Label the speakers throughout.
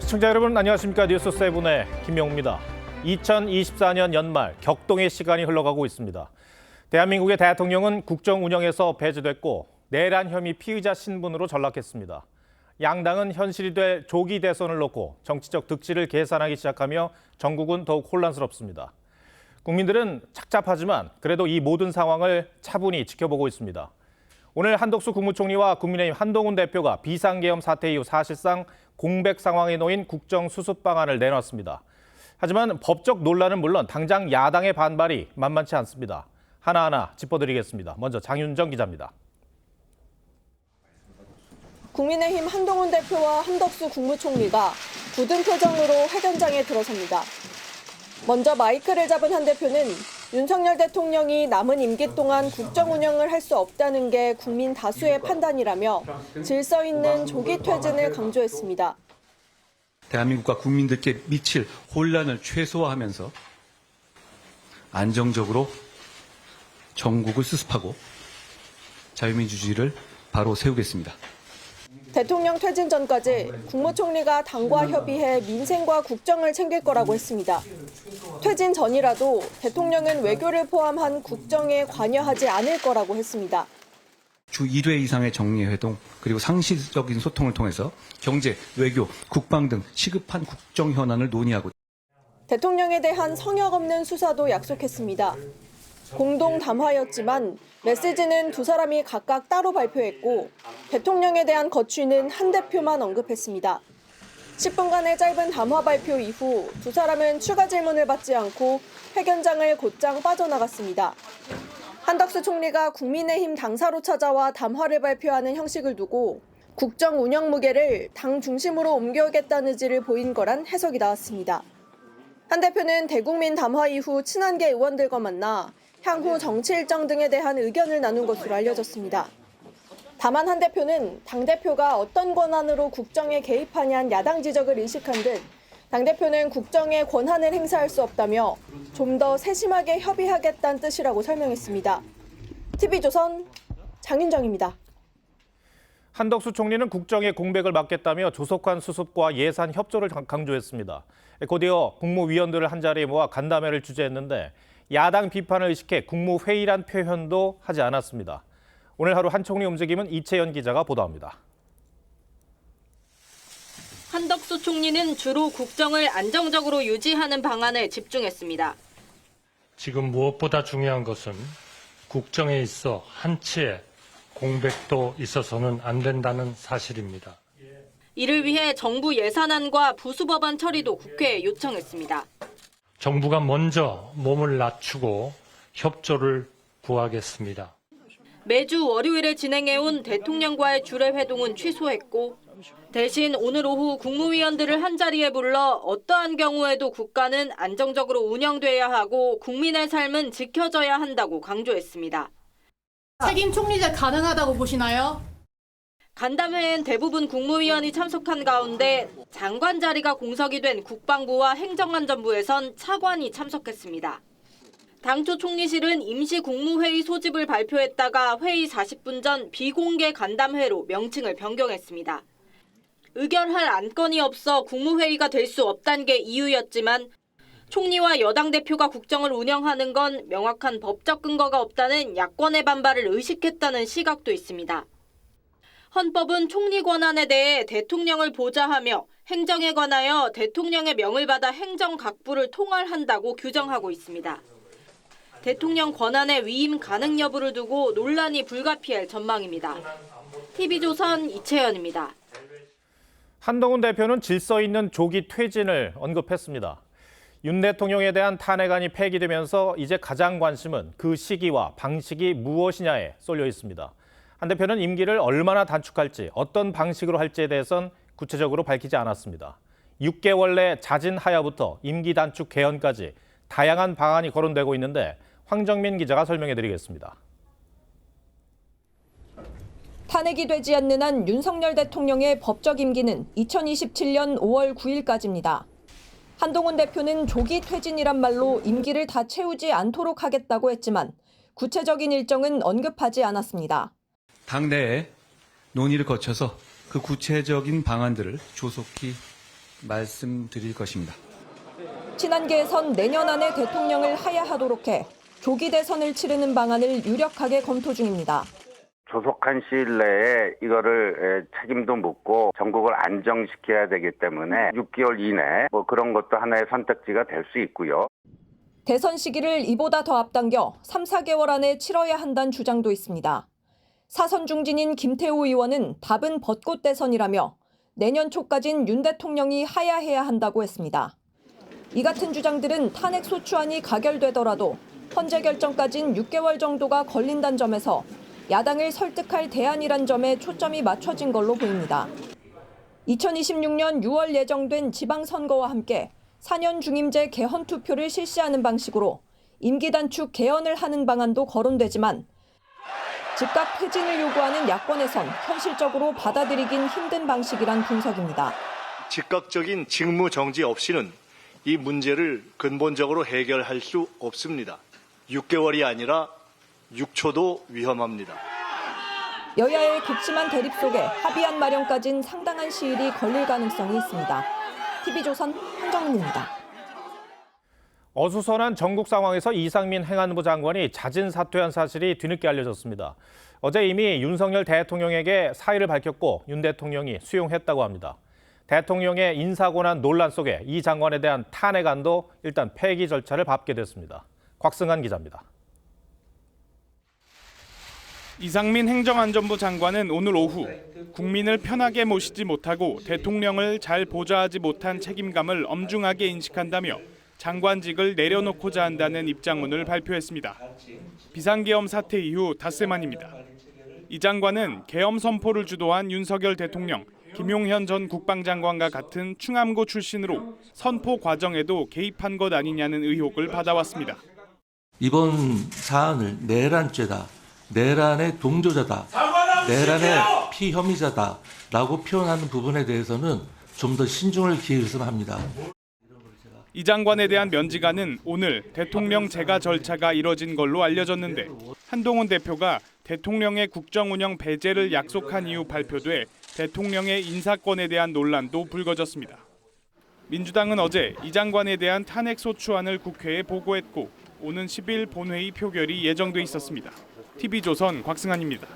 Speaker 1: 시청자 여러분 안녕하십니까. 뉴스7의 김명우입니다. 2024년 연말 격동의 시간이 흘러가고 있습니다. 대한민국의 대통령은 국정 운영에서 배제됐고 내란 혐의 피의자 신분으로 전락했습니다. 양당은 현실이 될 조기 대선을 놓고 정치적 득실을 계산하기 시작하며 전국은 더욱 혼란스럽습니다. 국민들은 착잡하지만 그래도 이 모든 상황을 차분히 지켜보고 있습니다. 오늘 한덕수 국무총리와 국민의힘 한동훈 대표가 비상계엄 사태 이후 사실상 공백 상황에 놓인 국정수습 방안을 내놨습니다. 하지만 법적 논란은 물론 당장 야당의 반발이 만만치 않습니다. 하나하나 짚어드리겠습니다. 먼저 장윤정 기자입니다.
Speaker 2: 국민의힘 한동훈 대표와 한덕수 국무총리가 굳은 표정으로 회견장에 들어섭니다. 먼저 마이크를 잡은 한 대표는 윤석열 대통령이 남은 임기 동안 국정 운영을 할 수 없다는 게 국민 다수의 판단이라며 질서 있는 조기 퇴진을 강조했습니다.
Speaker 3: 대한민국과 국민들께 미칠 혼란을 최소화하면서 안정적으로 전국을 수습하고 자유민주주의를 바로 세우겠습니다.
Speaker 2: 대통령 퇴진 전까지 국무총리가 당과 협의해 민생과 국정을 챙길 거라고 했습니다. 퇴진 전이라도 대통령은 외교를 포함한 국정에 관여하지 않을 거라고 했습니다.
Speaker 3: 주 1회 이상의 정례회동 그리고 상시적인 소통을 통해서 경제, 외교, 국방 등 시급한 국정 현안을 논의하고
Speaker 2: 대통령에 대한 성역 없는 수사도 약속했습니다. 공동 담화였지만 메시지는 두 사람이 각각 따로 발표했고 대통령에 대한 거취는 한 대표만 언급했습니다. 10분간의 짧은 담화 발표 이후 두 사람은 추가 질문을 받지 않고 회견장을 곧장 빠져나갔습니다. 한덕수 총리가 국민의힘 당사로 찾아와 담화를 발표하는 형식을 두고 국정 운영 무게를 당 중심으로 옮겨오겠다는 의지를 보인 거란 해석이 나왔습니다. 한 대표는 대국민 담화 이후 친한계 의원들과 만나 향후 정치 일정 등에 대한 의견을 나눈 것으로 알려졌습니다. 다만 한 대표는 당대표가 어떤 권한으로 국정에 개입하냐는 야당 지적을 인식한 듯 당대표는 국정에 권한을 행사할 수 없다며 좀 더 세심하게 협의하겠다는 뜻이라고 설명했습니다. TV조선 장윤정입니다.
Speaker 1: 한덕수 총리는 국정의 공백을 막겠다며 조속한 수습과 예산 협조를 강조했습니다. 곧이어 국무위원들을 한자리에 모아 간담회를 주재했는데 야당 비판을 의식해 국무회의란 표현도 하지 않았습니다. 오늘 하루 한 총리 움직임은 이채연 기자가 보도합니다.
Speaker 4: 한덕수 총리는 주로 국정을 안정적으로 유지하는 방안에 집중했습니다.
Speaker 5: 지금 무엇보다 중요한 것은 국정에 있어 한치의 공백도 있어서는 안 된다는 사실입니다.
Speaker 4: 이를 위해 정부 예산안과 부수법안 처리도 국회에 요청했습니다.
Speaker 5: 정부가 먼저 몸을 낮추고 협조를 구하겠습니다.
Speaker 4: 매주 월요일에 진행해온 대통령과의 주례 회동은 취소했고 대신 오늘 오후 국무위원들을 한자리에 불러 어떠한 경우에도 국가는 안정적으로 운영돼야 하고 국민의 삶은 지켜져야 한다고 강조했습니다.
Speaker 6: 책임 총리제 가능하다고 보시나요?
Speaker 4: 간담회엔 대부분 국무위원이 참석한 가운데 장관 자리가 공석이 된 국방부와 행정안전부에선 차관이 참석했습니다. 당초 총리실은 임시 국무회의 소집을 발표했다가 회의 40분 전 비공개 간담회로 명칭을 변경했습니다. 의결할 안건이 없어 국무회의가 될 수 없다는 게 이유였지만 총리와 여당 대표가 국정을 운영하는 건 명확한 법적 근거가 없다는 야권의 반발을 의식했다는 시각도 있습니다. 헌법은 총리 권한에 대해 대통령을 보좌하며 행정에 관하여 대통령의 명을 받아 행정각부를 통할한다고 규정하고 있습니다. 대통령 권한의 위임 가능 여부를 두고 논란이 불가피할 전망입니다. TV조선 이채연입니다.
Speaker 1: 한동훈 대표는 질서 있는 조기 퇴진을 언급했습니다. 윤 대통령에 대한 탄핵안이 폐기되면서 이제 가장 관심은 그 시기와 방식이 무엇이냐에 쏠려 있습니다. 한 대표는 임기를 얼마나 단축할지 어떤 방식으로 할지에 대해선 구체적으로 밝히지 않았습니다. 6개월 내 자진하야부터 임기 단축 개헌까지 다양한 방안이 거론되고 있는데 황정민 기자가 설명해드리겠습니다.
Speaker 2: 탄핵이 되지 않는 한 윤석열 대통령의 법적 임기는 2027년 5월 9일까지입니다. 한동훈 대표는 조기 퇴진이란 말로 임기를 다 채우지 않도록 하겠다고 했지만 구체적인 일정은 언급하지 않았습니다.
Speaker 3: 당내에 논의를 거쳐서 그 구체적인 방안들을 조속히 말씀드릴 것입니다.
Speaker 2: 친한계에선 내년 안에 대통령을 하야하도록 해 조기 대선을 치르는 방안을 유력하게 검토 중입니다.
Speaker 7: 조속한 시일 내에 이거를 책임도 묻고 전국을 안정시켜야 되기 때문에 6개월 이내 그런 것도 하나의 선택지가 될 수 있고요.
Speaker 2: 대선 시기를 이보다 더 앞당겨 3, 4개월 안에 치러야 한다는 주장도 있습니다. 사선 중진인 김태우 의원은 답은 벚꽃 대선이라며 내년 초까진 윤 대통령이 하야해야 한다고 했습니다. 이 같은 주장들은 탄핵 소추안이 가결되더라도 헌재 결정까진 6개월 정도가 걸린다는 점에서 야당을 설득할 대안이란 점에 초점이 맞춰진 걸로 보입니다. 2026년 6월 예정된 지방선거와 함께 4년 중임제 개헌 투표를 실시하는 방식으로 임기 단축 개헌을 하는 방안도 거론되지만 즉각 퇴진을 요구하는 야권에선 현실적으로 받아들이긴 힘든 방식이란 분석입니다.
Speaker 8: 즉각적인 직무 정지 없이는 이 문제를 근본적으로 해결할 수 없습니다. 6개월이 아니라 6초도 위험합니다.
Speaker 2: 여야의 극심한 대립 속에 합의안 마련까진 상당한 시일이 걸릴 가능성이 있습니다. TV조선 한정민입니다.
Speaker 1: 어수선한 전국 상황에서 이상민 행안부 장관이 자진 사퇴한 사실이 뒤늦게 알려졌습니다. 어제 이미 윤석열 대통령에게 사의를 밝혔고 윤 대통령이 수용했다고 합니다. 대통령의 인사권한 논란 속에 이 장관에 대한 탄핵안도 일단 폐기 절차를 밟게 됐습니다. 곽승한 기자입니다.
Speaker 9: 이상민 행정안전부 장관은 오늘 오후 국민을 편하게 모시지 못하고 대통령을 잘 보좌하지 못한 책임감을 엄중하게 인식한다며 장관직을 내려놓고자 한다는 입장문을 발표했습니다. 비상계엄 사태 이후 닷새 만입니다. 이 장관은 계엄 선포를 주도한 윤석열 대통령, 김용현 전 국방장관과 같은 충암고 출신으로 선포 과정에도 개입한 것 아니냐는 의혹을 받아왔습니다.
Speaker 10: 이번 사안을 내란죄다, 내란의 동조자다, 내란의 피혐의자다라고 표현하는 부분에 대해서는 좀 더 신중을 기했으면 합니다.
Speaker 9: 이 장관에 대한 면직안은 오늘 대통령 재가 절차가 이뤄진 걸로 알려졌는데 한동훈 대표가 대통령의 국정운영 배제를 약속한 이후 발표돼 대통령의 인사권에 대한 논란도 불거졌습니다. 민주당은 어제 이 장관에 대한 탄핵 소추안을 국회에 보고했고 오는 10일 본회의 표결이 예정돼 있었습니다. TV조선 곽승한입니다.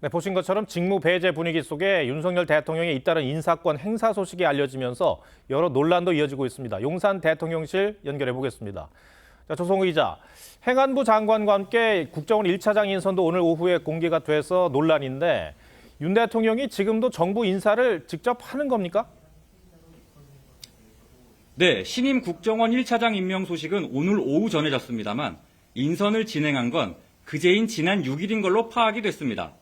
Speaker 1: 네, 보신 것처럼 직무 배제 분위기 속에 윤석열 대통령의 잇따른 인사권 행사 소식이 알려지면서 여러 논란도 이어지고 있습니다. 용산 대통령실 연결해 보겠습니다. 자, 조성우 기자, 행안부 장관과 함께 국정원 1차장 인선도 오늘 오후에 공개가 돼서 논란인데 윤 대통령이 지금도 정부 인사를 직접 하는 겁니까?
Speaker 11: 네, 신임 국정원 1차장 임명 소식은 오늘 오후 전해졌습니다만 인선을 진행한 건 그제인 지난 6일인 걸로 파악이 됐습니다.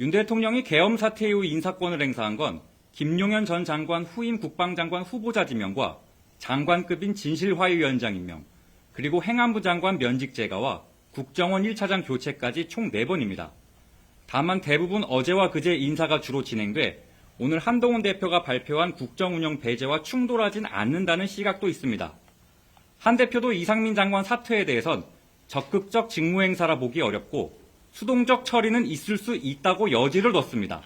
Speaker 11: 윤 대통령이 계엄 사태 이후 인사권을 행사한 건 김용현 전 장관 후임 국방장관 후보자 지명과 장관급인 진실화의위원장 임명, 그리고 행안부 장관 면직 제가와 국정원 1차장 교체까지 총 4번입니다. 다만 대부분 어제와 그제 인사가 주로 진행돼 오늘 한동훈 대표가 발표한 국정운영 배제와 충돌하진 않는다는 시각도 있습니다. 한 대표도 이상민 장관 사퇴에 대해선 적극적 직무행사라 보기 어렵고 수동적 처리는 있을 수 있다고 여지를 뒀습니다.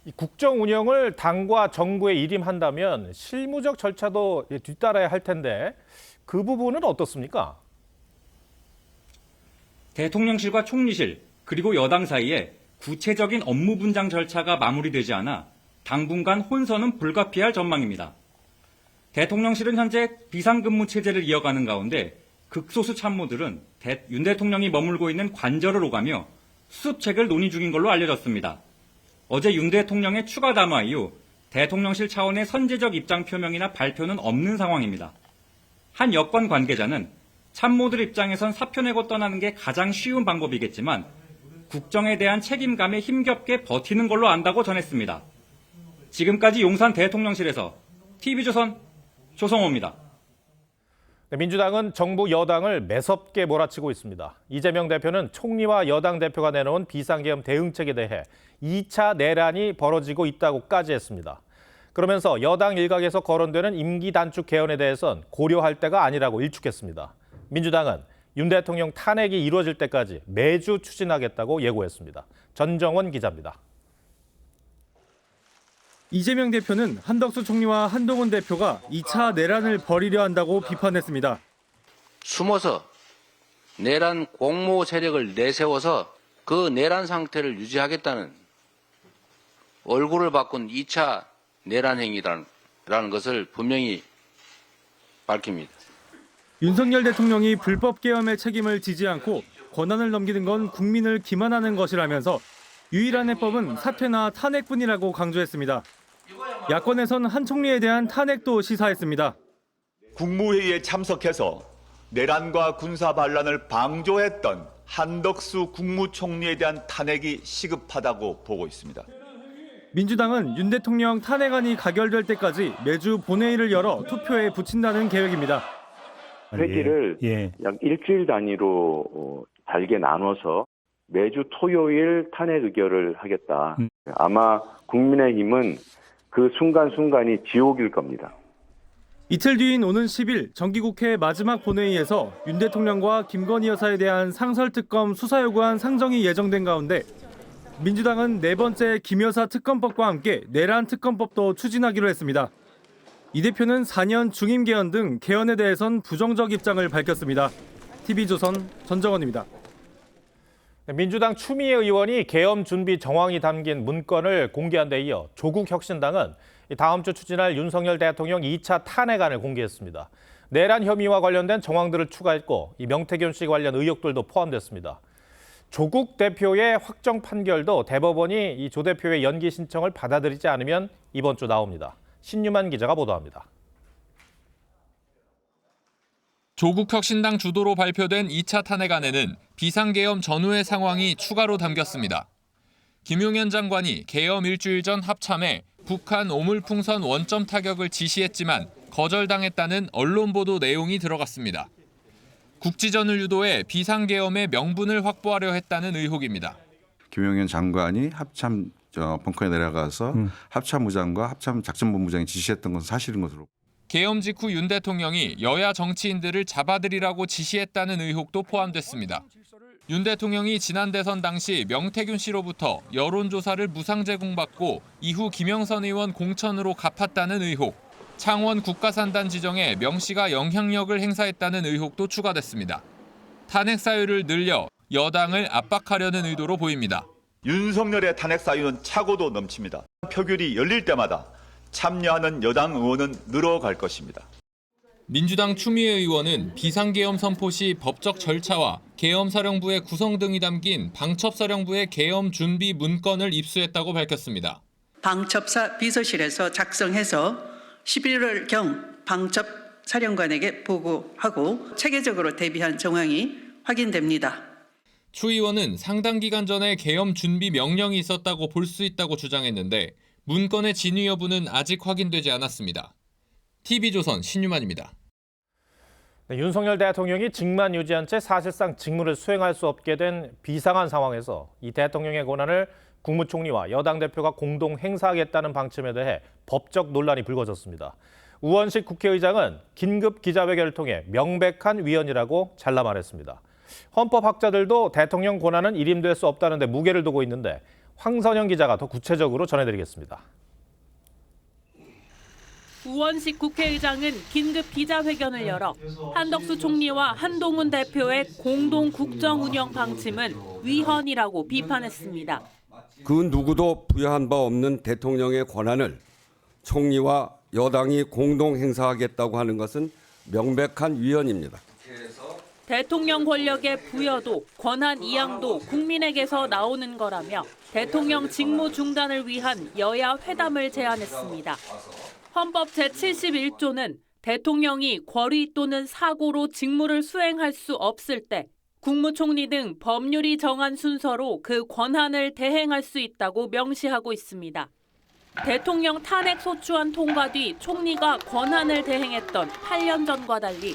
Speaker 1: 이 국정 운영을 당과 정부에 일임한다면 실무적 절차도 뒤따라야 할 텐데 그 부분은 어떻습니까?
Speaker 11: 대통령실과 총리실 그리고 여당 사이에 구체적인 업무 분장 절차가 마무리되지 않아 당분간 혼선은 불가피할 전망입니다. 대통령실은 현재 비상근무 체제를 이어가는 가운데 극소수 참모들은 윤 대통령이 머물고 있는 관저를 오가며 수습책을 논의 중인 걸로 알려졌습니다. 어제 윤 대통령의 추가 담화 이후 대통령실 차원의 선제적 입장 표명이나 발표는 없는 상황입니다. 한 여권 관계자는 참모들 입장에선 사표 내고 떠나는 게 가장 쉬운 방법이겠지만 국정에 대한 책임감에 힘겹게 버티는 걸로 안다고 전했습니다. 지금까지 용산 대통령실에서 TV조선 조성호입니다.
Speaker 1: 네, 민주당은 정부 여당을 매섭게 몰아치고 있습니다. 이재명 대표는 총리와 여당 대표가 내놓은 비상계엄 대응책에 대해 2차 내란이 벌어지고 있다고까지 했습니다. 그러면서 여당 일각에서 거론되는 임기 단축 개헌에 대해선 고려할 때가 아니라고 일축했습니다. 민주당은 윤 대통령 탄핵이 이루어질 때까지 매주 추진하겠다고 예고했습니다. 전정원 기자입니다.
Speaker 12: 이재명 대표는 한덕수 총리와 한동훈 대표가 2차 내란을 벌이려 한다고 비판했습니다.
Speaker 13: 숨어서 내란 공모 세력을 내세워서 그 내란 상태를 유지하겠다는 얼굴을 바꾼 2차 내란 행위라는 것을 분명히 밝힙니다.
Speaker 12: 윤석열 대통령이 불법 계엄의 책임을 지지 않고 권한을 넘기는 건 국민을 기만하는 것이라면서 유일한 해법은 사퇴나 탄핵뿐이라고 강조했습니다. 야권에선 한 총리에 대한 탄핵도 시사했습니다.
Speaker 14: 국무회의에 참석해서 내란과 군사 반란을 방조했던 한덕수 국무총리에 대한 탄핵이 시급하다고 보고 있습니다.
Speaker 12: 민주당은 윤 대통령 탄핵안이 가결될 때까지 매주 본회의를 열어 투표에 붙인다는 계획입니다.
Speaker 15: 회기를 약 일주일 단위로 잘게 나눠서 매주 토요일 탄핵 의결을 하겠다. 아마 국민의힘은 그 순간순간이 지옥일 겁니다.
Speaker 12: 이틀 뒤인 오는 10일 정기국회 마지막 본회의에서 윤 대통령과 김건희 여사에 대한 상설특검 수사 요구안 상정이 예정된 가운데 민주당은 네 번째 김 여사 특검법과 함께 내란 특검법도 추진하기로 했습니다. 이 대표는 4년 중임 개헌 등 개헌에 대해선 부정적 입장을 밝혔습니다. TV조선 전정원입니다.
Speaker 1: 민주당 추미애 의원이 계엄 준비 정황이 담긴 문건을 공개한 데 이어 조국혁신당은 다음 주 추진할 윤석열 대통령 2차 탄핵안을 공개했습니다. 내란 혐의와 관련된 정황들을 추가했고 이 명태균 씨 관련 의혹들도 포함됐습니다. 조국 대표의 확정 판결도 대법원이 이 조 대표의 연기 신청을 받아들이지 않으면 이번 주 나옵니다. 신유만 기자가 보도합니다.
Speaker 16: 조국혁신당 주도로 발표된 2차 탄핵안에는 비상계엄 전후의 상황이 추가로 담겼습니다. 김용현 장관이 계엄 일주일 전 합참에 북한 오물풍선 원점 타격을 지시했지만 거절당했다는 언론 보도 내용이 들어갔습니다. 국지전을 유도해 비상계엄의 명분을 확보하려 했다는 의혹입니다.
Speaker 17: 김용현 장관이 합참 벙커에 내려가서 합참무장과 합참작전본부장이 지시했던 것은 사실인 것으로.
Speaker 16: 계엄 직후 윤 대통령이 여야 정치인들을 잡아들이라고 지시했다는 의혹도 포함됐습니다. 윤 대통령이 지난 대선 당시 명태균 씨로부터 여론조사를 무상 제공받고 이후 김영선 의원 공천으로 갚았다는 의혹, 창원 국가산단 지정에 명 씨가 영향력을 행사했다는 의혹도 추가됐습니다. 탄핵 사유를 늘려 여당을 압박하려는 의도로 보입니다.
Speaker 14: 윤석열의 탄핵 사유는 차고도 넘칩니다. 표결이 열릴 때마다 참여하는 여당 의원은 늘어갈 것입니다.
Speaker 16: 민주당 추미애 의원은 비상계엄 선포 시 법적 절차와 계엄사령부의 구성 등이 담긴 방첩사령부의 계엄 준비 문건을 입수했다고 밝혔습니다.
Speaker 18: 방첩사 비서실에서 작성해서 11월경 방첩사령관에게 보고하고 체계적으로 대비한 정황이 확인됩니다.
Speaker 16: 추 의원은 상당 기간 전에 계엄 준비 명령이 있었다고 볼 수 있다고 주장했는데 문건의 진위 여부는 아직 확인되지 않았습니다. TV조선 신유만입니다.
Speaker 1: 윤석열 대통령이 직만 유지한 채 사실상 직무를 수행할 수 없게 된 비상한 상황에서 이 대통령의 권한을 국무총리와 여당 대표가 공동 행사하겠다는 방침에 대해 법적 논란이 불거졌습니다. 우원식 국회의장은 긴급 기자회견을 통해 명백한 위헌이라고 잘라 말했습니다. 헌법학자들도 대통령 권한은 일임될 수 없다는 데 무게를 두고 있는데 황선영 기자가 더 구체적으로 전해드리겠습니다.
Speaker 4: 우원식 국회의장은 긴급 기자회견을 열어 한덕수 총리와 한동훈 대표의 공동 국정 운영 방침은 위헌이라고 비판했습니다.
Speaker 19: 그 누구도 부여한 바 없는 대통령의 권한을 총리와 여당이 공동 행사하겠다고 하는 것은 명백한 위헌입니다.
Speaker 4: 대통령 권력의 부여도 권한 이양도 국민에게서 나오는 거라며 대통령 직무 중단을 위한 여야 회담을 제안했습니다. 헌법 제71조는 대통령이 권위 또는 사고로 직무를 수행할 수 없을 때 국무총리 등 법률이 정한 순서로 그 권한을 대행할 수 있다고 명시하고 있습니다. 대통령 탄핵 소추안 통과 뒤 총리가 권한을 대행했던 8년 전과 달리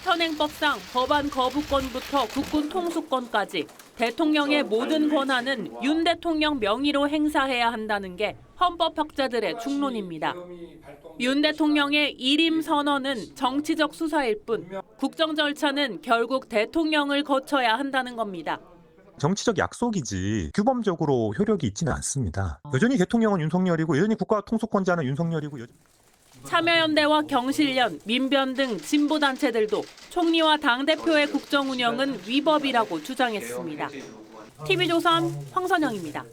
Speaker 4: 현행법상 법안 거부권부터 국군 통수권까지 대통령의 모든 권한은 윤 대통령 명의로 행사해야 한다는 게 헌법학자들의 중론입니다. 윤 대통령의 일임 선언은 정치적 수사일 뿐 국정 절차는 결국 대통령을 거쳐야 한다는 겁니다.
Speaker 20: 정치적 약속이지 규범적으로 효력이 있지는 않습니다. 여전히 대통령은 윤석열이고 여전히 국가 통수권자는 윤석열이고
Speaker 4: 참여연대와 경실련, 민변 등 진보단체들도 총리와 당대표의 국정 운영은 위법이라고 주장했습니다. TV조선 황선영입니다.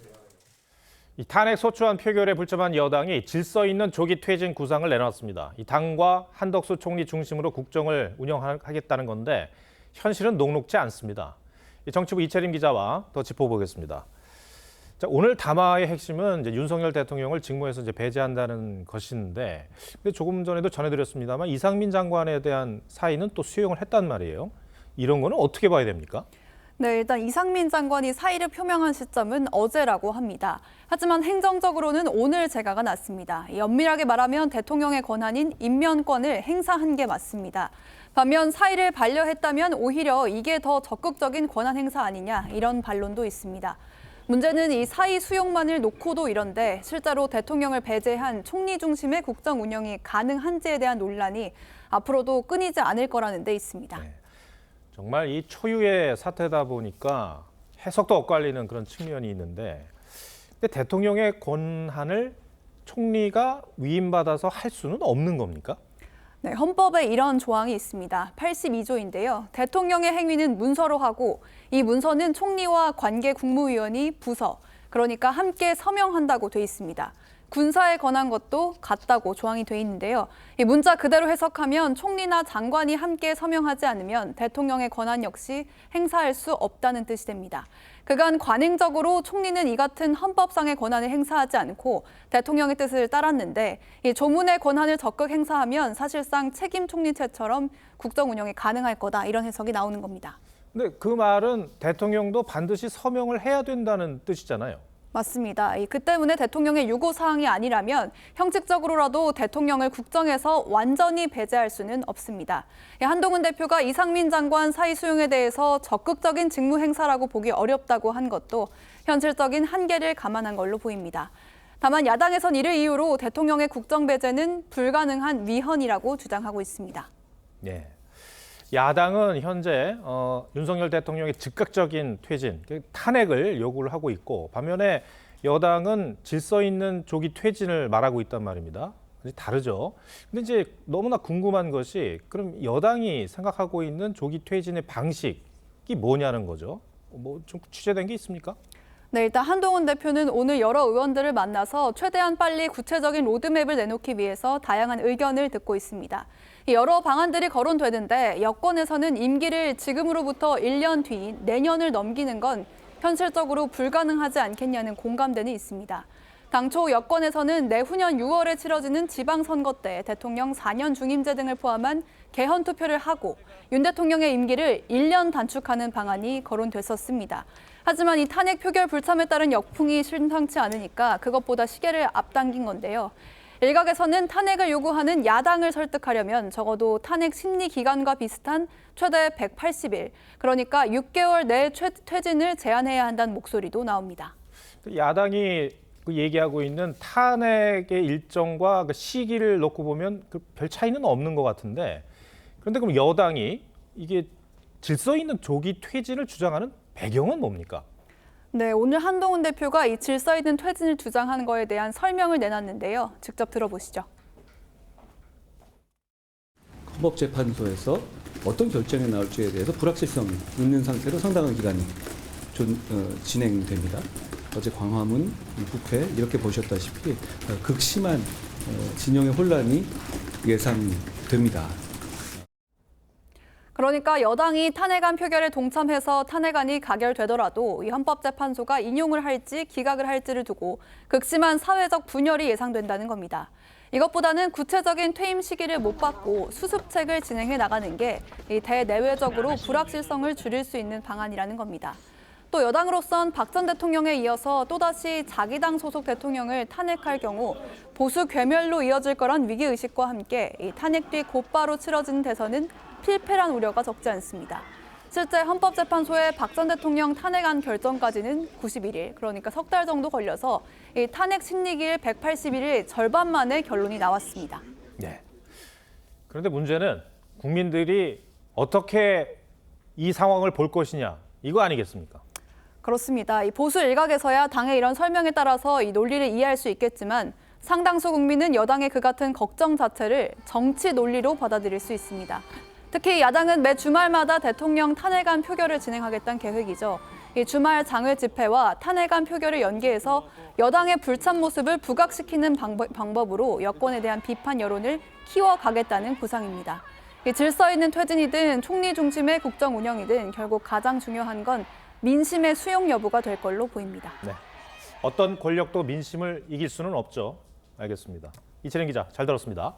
Speaker 1: 이 탄핵 소추안 표결에 불참한 여당이 질서 있는 조기 퇴진 구상을 내놨습니다. 이 당과 한덕수 총리 중심으로 국정을 운영하겠다는 건데 현실은 녹록지 않습니다. 정치부 이채림 기자와 더 짚어보겠습니다. 자, 오늘 담화의 핵심은 이제 윤석열 대통령을 직무에서 이제 배제한다는 것인데, 근데 조금 전에도 전해드렸습니다만 이상민 장관에 대한 사의는 또 수용을 했단 말이에요. 이런 거는 어떻게 봐야 됩니까?
Speaker 21: 네, 일단 이상민 장관이 사의를 표명한 시점은 어제라고 합니다. 하지만 행정적으로는 오늘 재가가 났습니다. 엄밀하게 말하면 대통령의 권한인 임면권을 행사한 게 맞습니다. 반면 사의를 반려했다면 오히려 이게 더 적극적인 권한 행사 아니냐 이런 반론도 있습니다. 문제는 이 사의 수용만을 놓고도 이런데 실제로 대통령을 배제한 총리 중심의 국정 운영이 가능한지에 대한 논란이 앞으로도 끊이지 않을 거라는 데 있습니다.
Speaker 1: 네. 정말 이 초유의 사태다 보니까 해석도 엇갈리는 그런 측면이 있는데, 근데 대통령의 권한을 총리가 위임받아서 할 수는 없는 겁니까?
Speaker 21: 네, 헌법에 이런 조항이 있습니다. 82조인데요. 대통령의 행위는 문서로 하고 이 문서는 총리와 관계 국무위원이 부서, 그러니까 함께 서명한다고 돼 있습니다. 군사에 관한 것도 같다고 조항이 돼 있는데요. 이 문자 그대로 해석하면 총리나 장관이 함께 서명하지 않으면 대통령의 권한 역시 행사할 수 없다는 뜻이 됩니다. 그간 관행적으로 총리는 이 같은 헌법상의 권한을 행사하지 않고 대통령의 뜻을 따랐는데 이 조문의 권한을 적극 행사하면 사실상 책임 총리체처럼 국정 운영이 가능할 거다 이런 해석이 나오는 겁니다.
Speaker 1: 근데 그 말은 대통령도 반드시 서명을 해야 된다는 뜻이잖아요.
Speaker 21: 맞습니다. 그 때문에 대통령의 요구사항이 아니라면 형식적으로라도 대통령을 국정에서 완전히 배제할 수는 없습니다. 한동훈 대표가 이상민 장관 사의 수용에 대해서 적극적인 직무 행사라고 보기 어렵다고 한 것도 현실적인 한계를 감안한 걸로 보입니다. 다만 야당에선 이를 이유로 대통령의 국정 배제는 불가능한 위헌이라고 주장하고 있습니다.
Speaker 1: 네. 야당은 현재 윤석열 대통령의 즉각적인 퇴진, 탄핵을 요구를 하고 있고, 반면에 여당은 질서 있는 조기 퇴진을 말하고 있단 말입니다. 다르죠. 근데 이제 너무나 궁금한 것이 그럼 여당이 생각하고 있는 조기 퇴진의 방식이 뭐냐는 거죠. 뭐 좀 취재된 게 있습니까?
Speaker 21: 네, 일단 한동훈 대표는 오늘 여러 의원들을 만나서 최대한 빨리 구체적인 로드맵을 내놓기 위해서 다양한 의견을 듣고 있습니다. 여러 방안들이 거론되는데 여권에서는 임기를 지금으로부터 1년 뒤인 내년을 넘기는 건 현실적으로 불가능하지 않겠냐는 공감대는 있습니다. 당초 여권에서는 내후년 6월에 치러지는 지방선거 때 대통령 4년 중임제 등을 포함한 개헌 투표를 하고 윤 대통령의 임기를 1년 단축하는 방안이 거론됐었습니다. 하지만 이 탄핵 표결 불참에 따른 역풍이 심상치 않으니까 그것보다 시계를 앞당긴 건데요. 일각에서는 탄핵을 요구하는 야당을 설득하려면 적어도 탄핵 심리 기간과 비슷한 최대 180일, 그러니까 6개월 내 퇴진을 제한해야 한다는 목소리도 나옵니다.
Speaker 1: 야당이 얘기하고 있는 탄핵의 일정과 시기를 놓고 보면 별 차이는 없는 것 같은데, 그런데 그럼 여당이 이게 질서 있는 조기 퇴진을 주장하는 배경은 뭡니까?
Speaker 21: 네, 오늘 한동훈 대표가 이 질서 있는 퇴진을 주장하는 거에 대한 설명을 내놨는데요. 직접 들어보시죠.
Speaker 3: 헌법재판소에서 어떤 결정이 나올지에 대해서 불확실성이 있는 상태로 상당한 기간이 진행됩니다. 어제 광화문, 국회 이렇게 보셨다시피 극심한 진영의 혼란이 예상됩니다.
Speaker 21: 그러니까 여당이 탄핵안 표결에 동참해서 탄핵안이 가결되더라도 이 헌법재판소가 인용을 할지 기각을 할지를 두고 극심한 사회적 분열이 예상된다는 겁니다. 이것보다는 구체적인 퇴임 시기를 못 받고 수습책을 진행해 나가는 게 이 대내외적으로 불확실성을 줄일 수 있는 방안이라는 겁니다. 또 여당으로선 박 전 대통령에 이어서 또다시 자기 당 소속 대통령을 탄핵할 경우 보수 괴멸로 이어질 거란 위기의식과 함께 이 탄핵 뒤 곧바로 치러지는 대선은 필패란 우려가 적지 않습니다. 실제 헌법재판소의 박 전 대통령 탄핵안 결정까지는 91일, 그러니까 석 달 정도 걸려서 이 탄핵 심리기일 180일의 절반 만에 결론이 나왔습니다.
Speaker 1: 네. 그런데 문제는 국민들이 어떻게 이 상황을 볼 것이냐, 이거 아니겠습니까?
Speaker 21: 그렇습니다. 이 보수 일각에서야 당의 이런 설명에 따라서 이 논리를 이해할 수 있겠지만 상당수 국민은 여당의 그 같은 걱정 자체를 정치 논리로 받아들일 수 있습니다. 특히 야당은 매 주말마다 대통령 탄핵안 표결을 진행하겠다는 계획이죠. 이 주말 장외 집회와 탄핵안 표결을 연계해서 여당의 불참 모습을 부각시키는 방법으로 여권에 대한 비판 여론을 키워가겠다는 구상입니다. 질서 있는 퇴진이든 총리 중심의 국정 운영이든 결국 가장 중요한 건 민심의 수용 여부가 될 걸로 보입니다.
Speaker 1: 네. 어떤 권력도 민심을 이길 수는 없죠. 알겠습니다. 이채린 기자, 잘 들었습니다.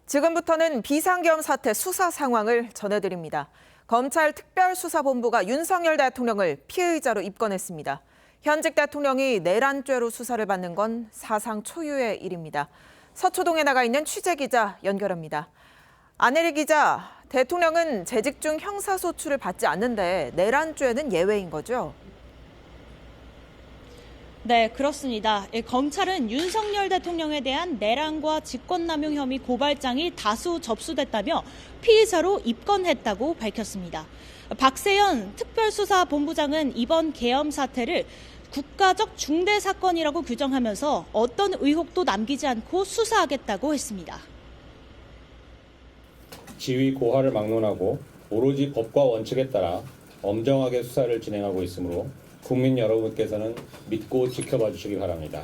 Speaker 5: 지금부터는 비상계엄 사태 수사 상황을 전해드립니다. 검찰 특별수사본부가 윤석열 대통령을 피의자로 입건했습니다. 현직 대통령이 내란죄로 수사를 받는 건 사상 초유의 일입니다. 서초동에 나가 있는 취재기자 연결합니다. 안혜리 기자, 대통령은 재직 중 형사소출을 받지 않는데 내란죄는 예외인 거죠?
Speaker 22: 네, 그렇습니다. 검찰은 윤석열 대통령에 대한 내란과 직권남용 혐의 고발장이 다수 접수됐다며 피의자로 입건했다고 밝혔습니다. 박세현 특별수사본부장은 이번 계엄 사태를 국가적 중대 사건이라고 규정하면서 어떤 의혹도 남기지 않고 수사하겠다고 했습니다.
Speaker 23: 지위 고하를 막론하고 오로지 법과 원칙에 따라 엄정하게 수사를 진행하고 있으므로 국민 여러분께서는 믿고 지켜봐 주시기 바랍니다.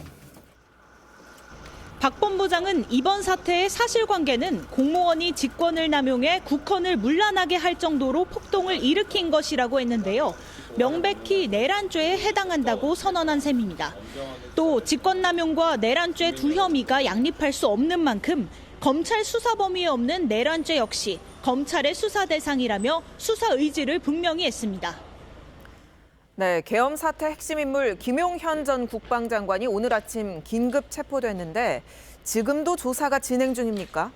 Speaker 22: 박 본부장은 이번 사태의 사실관계는 공무원이 직권을 남용해 국헌을 문란하게 할 정도로 폭동을 일으킨 것이라고 했는데요. 명백히 내란죄에 해당한다고 선언한 셈입니다. 또 직권남용과 내란죄 두 혐의가 양립할 수 없는 만큼 검찰 수사 범위에 없는 내란죄 역시 검찰의 수사 대상이라며 수사 의지를 분명히 했습니다.
Speaker 5: 네, 계엄 사태 핵심 인물 김용현 전 국방장관이 오늘 아침 긴급 체포됐는데 지금도 조사가 진행 중입니까?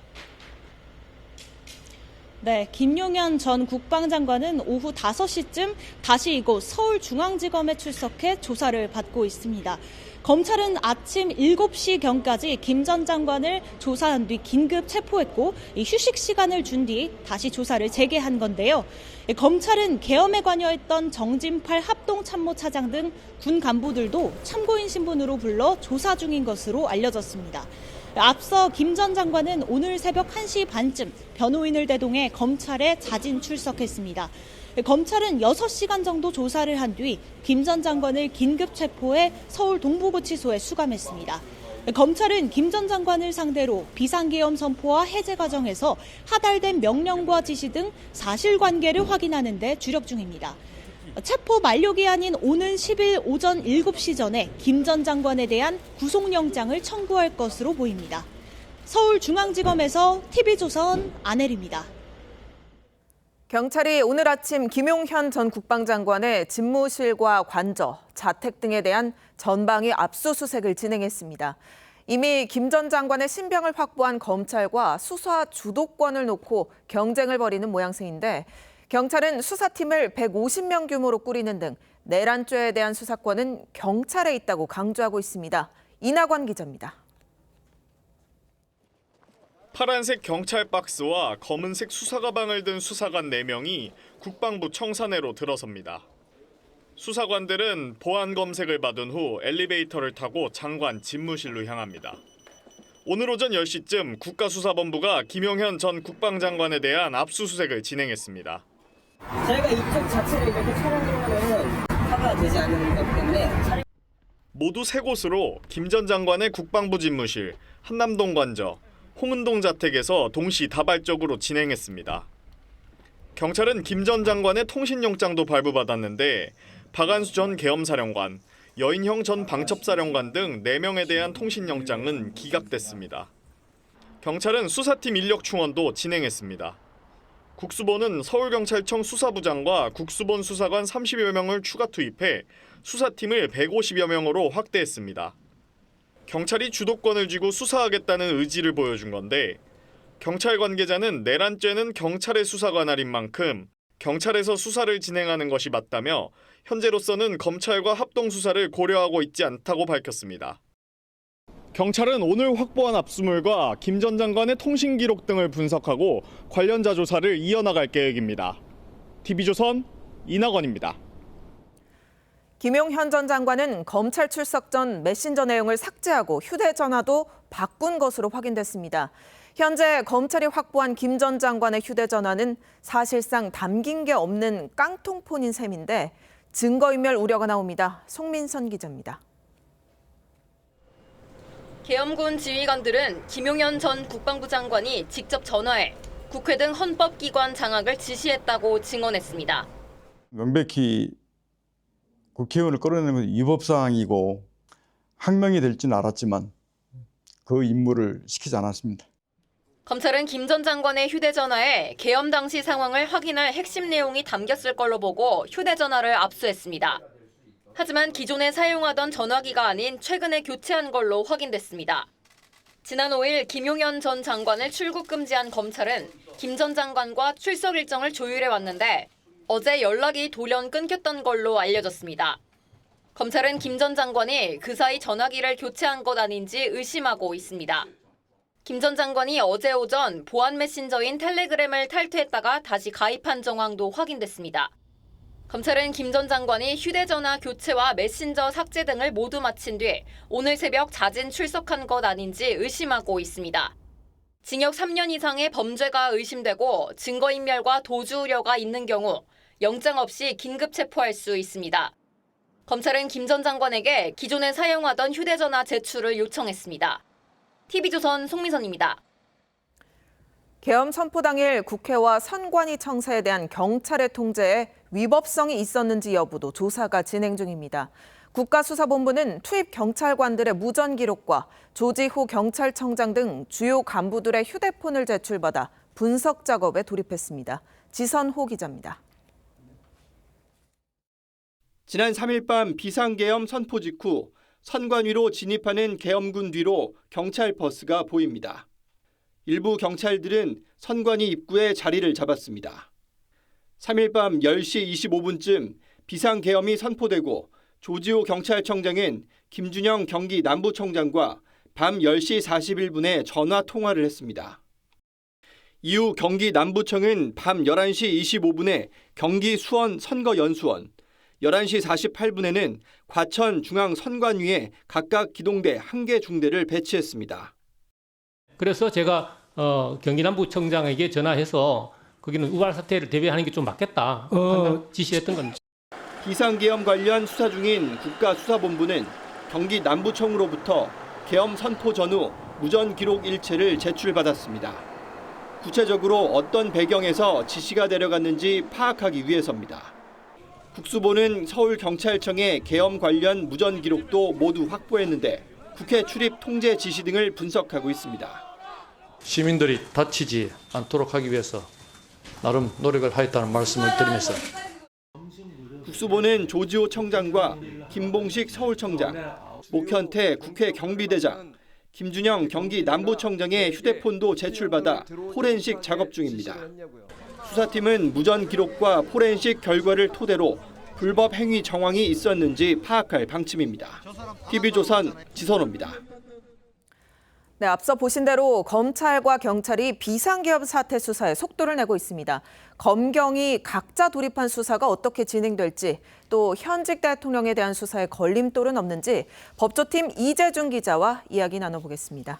Speaker 22: 네, 김용현 전 국방장관은 오후 5시쯤 다시 이곳 서울중앙지검에 출석해 조사를 받고 있습니다. 검찰은 아침 7시경까지 김 전 장관을 조사한 뒤 긴급 체포했고 휴식 시간을 준 뒤 다시 조사를 재개한 건데요. 검찰은 계엄에 관여했던 정진팔 합동참모차장 등 군 간부들도 참고인 신분으로 불러 조사 중인 것으로 알려졌습니다. 앞서 김 전 장관은 오늘 새벽 1시 반쯤 변호인을 대동해 검찰에 자진 출석했습니다. 검찰은 6시간 정도 조사를 한 뒤 김 전 장관을 긴급 체포해 서울 동부구치소에 수감했습니다. 검찰은 김 전 장관을 상대로 비상계엄 선포와 해제 과정에서 하달된 명령과 지시 등 사실관계를 확인하는 데 주력 중입니다. 체포 만료 기한인 오는 10일 오전 7시 전에 김 전 장관에 대한 구속영장을 청구할 것으로 보입니다. 서울중앙지검에서 TV조선 안혜리입니다.
Speaker 5: 경찰이 오늘 아침 김용현 전 국방장관의 집무실과 관저, 자택 등에 대한 전방위 압수수색을 진행했습니다. 이미 김 전 장관의 신병을 확보한 검찰과 수사 주도권을 놓고 경쟁을 벌이는 모양새인데 경찰은 수사팀을 150명 규모로 꾸리는 등 내란죄에 대한 수사권은 경찰에 있다고 강조하고 있습니다. 이나관 기자입니다.
Speaker 9: 파란색 경찰 박스와 검은색 수사가방을 든 수사관 4명이 국방부 청사내로 들어섭니다. 수사관들은 보안 검색을 받은 후 엘리베이터를 타고 장관 집무실로 향합니다. 오늘 오전 10시쯤 국가수사본부가 김용현 전 국방장관에 대한 압수수색을 진행했습니다.
Speaker 24: 저희가 이쪽 자체를 이렇게 촬영하면 커버가 되지 않는 것 때문에
Speaker 9: 모두 3곳으로 김 전 장관의 국방부 집무실, 한남동 관저, 홍은동 자택에서 동시 다발적으로 진행했습니다. 경찰은 김 전 장관의 통신영장도 발부받았는데 박안수 전 계엄사령관, 여인형 전 방첩사령관 등 4명에 대한 통신영장은 기각됐습니다. 경찰은 수사팀 인력 충원도 진행했습니다. 국수본은 서울경찰청 수사부장과 국수본 수사관 30여 명을 추가 투입해 수사팀을 150여 명으로 확대했습니다. 경찰이 주도권을 쥐고 수사하겠다는 의지를 보여준 건데 경찰 관계자는 내란죄는 경찰의 수사 관할인 만큼
Speaker 2: 경찰에서 수사를 진행하는 것이 맞다며 현재로서는 검찰과 합동 수사를 고려하고 있지 않다고 밝혔습니다. 경찰은 오늘 확보한 압수물과 김 전 장관의 통신 기록 등을 분석하고 관련자 조사를 이어나갈 계획입니다. TV조선 이낙원입니다.
Speaker 5: 김용현 전 장관은 검찰 출석 전 메신저 내용을 삭제하고 휴대전화도 바꾼 것으로 확인됐습니다. 현재 검찰이 확보한 김 전 장관의 휴대전화는 사실상 담긴 게 없는 깡통폰인 셈인데 증거인멸 우려가 나옵니다. 송민선 기자입니다.
Speaker 4: 계엄군 지휘관들은 김용현 전 국방부 장관이 직접 전화해 국회 등 헌법기관 장악을 지시했다고 증언했습니다.
Speaker 6: 명백히 국회의원을 끌어내는 건 위법사항이고 항명이 될지는 알았지만 그 임무를 시키지 않았습니다.
Speaker 4: 검찰은 김 전 장관의 휴대전화에 계엄 당시 상황을 확인할 핵심 내용이 담겼을 걸로 보고 휴대전화를 압수했습니다. 하지만 기존에 사용하던 전화기가 아닌 최근에 교체한 걸로 확인됐습니다. 지난 5일 김용현 전 장관을 출국 금지한 검찰은 김 전 장관과 출석 일정을 조율해 왔는데 어제 연락이 돌연 끊겼던 걸로 알려졌습니다. 검찰은 김 전 장관이 그 사이 전화기를 교체한 것 아닌지 의심하고 있습니다. 김 전 장관이 어제 오전 보안 메신저인 텔레그램을 탈퇴했다가 다시 가입한 정황도 확인됐습니다. 검찰은 김 전 장관이 휴대전화 교체와 메신저 삭제 등을 모두 마친 뒤 오늘 새벽 자진 출석한 것 아닌지 의심하고 있습니다. 징역 3년 이상의 범죄가 의심되고 증거인멸과 도주 우려가 있는 경우 영장 없이 긴급 체포할 수 있습니다. 검찰은 김 전 장관에게 기존에 사용하던 휴대전화 제출을 요청했습니다. TV조선 송민선입니다.
Speaker 5: 계엄 선포 당일 국회와 선관위 청사에 대한 경찰의 통제에 위법성이 있었는지 여부도 조사가 진행 중입니다. 국가수사본부는 투입 경찰관들의 무전 기록과 조지후 경찰청장 등 주요 간부들의 휴대폰을 제출받아 분석 작업에 돌입했습니다. 지선호 기자입니다.
Speaker 7: 지난 3일 밤 비상계엄 선포 직후 선관위로 진입하는 계엄군 뒤로 경찰 버스가 보입니다. 일부 경찰들은 선관위 입구에 자리를 잡았습니다. 3일 밤 10시 25분쯤 비상계엄이 선포되고 조지호 경찰청장은 김준영 경기 남부청장과 밤 10시 41분에 전화 통화를 했습니다. 이후 경기 남부청은 밤 11시 25분에 경기 수원 선거연수원, 11시 48분에는 과천 중앙선관위에 각각 기동대 1개 중대를 배치했습니다.
Speaker 8: 그래서 제가 경기 남부청장에게 전화해서 거기는 우발 사태를 대비하는 게 좀 맞겠다 지시했던 겁니다.
Speaker 7: 비상계엄 관련 수사 중인 국가수사본부는 경기 남부청으로부터 계엄 선포 전후 무전 기록 일체를 제출받았습니다. 구체적으로 어떤 배경에서 지시가 내려갔는지 파악하기 위해서입니다. 국수본은 서울경찰청의 계엄 관련 무전 기록도 모두 확보했는데 국회 출입 통제 지시 등을 분석하고 있습니다.
Speaker 8: 시민들이 다치지 않도록 하기 위해서 나름 노력을 하였다는 말씀을 드리면서
Speaker 7: 국수본은 조지호 청장과 김봉식 서울청장, 목현태 국회 경비대장, 김준영 경기 남부청장의 휴대폰도 제출받아 포렌식 작업 중입니다. 수사팀은 무전 기록과 포렌식 결과를 토대로 불법 행위 정황이 있었는지 파악할 방침입니다. TV조선 지선호입니다.
Speaker 5: 네, 앞서 보신 대로 검찰과 경찰이 비상계엄 사태 수사에 속도를 내고 있습니다. 검경이 각자 돌입한 수사가 어떻게 진행될지, 또 현직 대통령에 대한 수사에 걸림돌은 없는지 법조팀 이재준 기자와 이야기 나눠보겠습니다.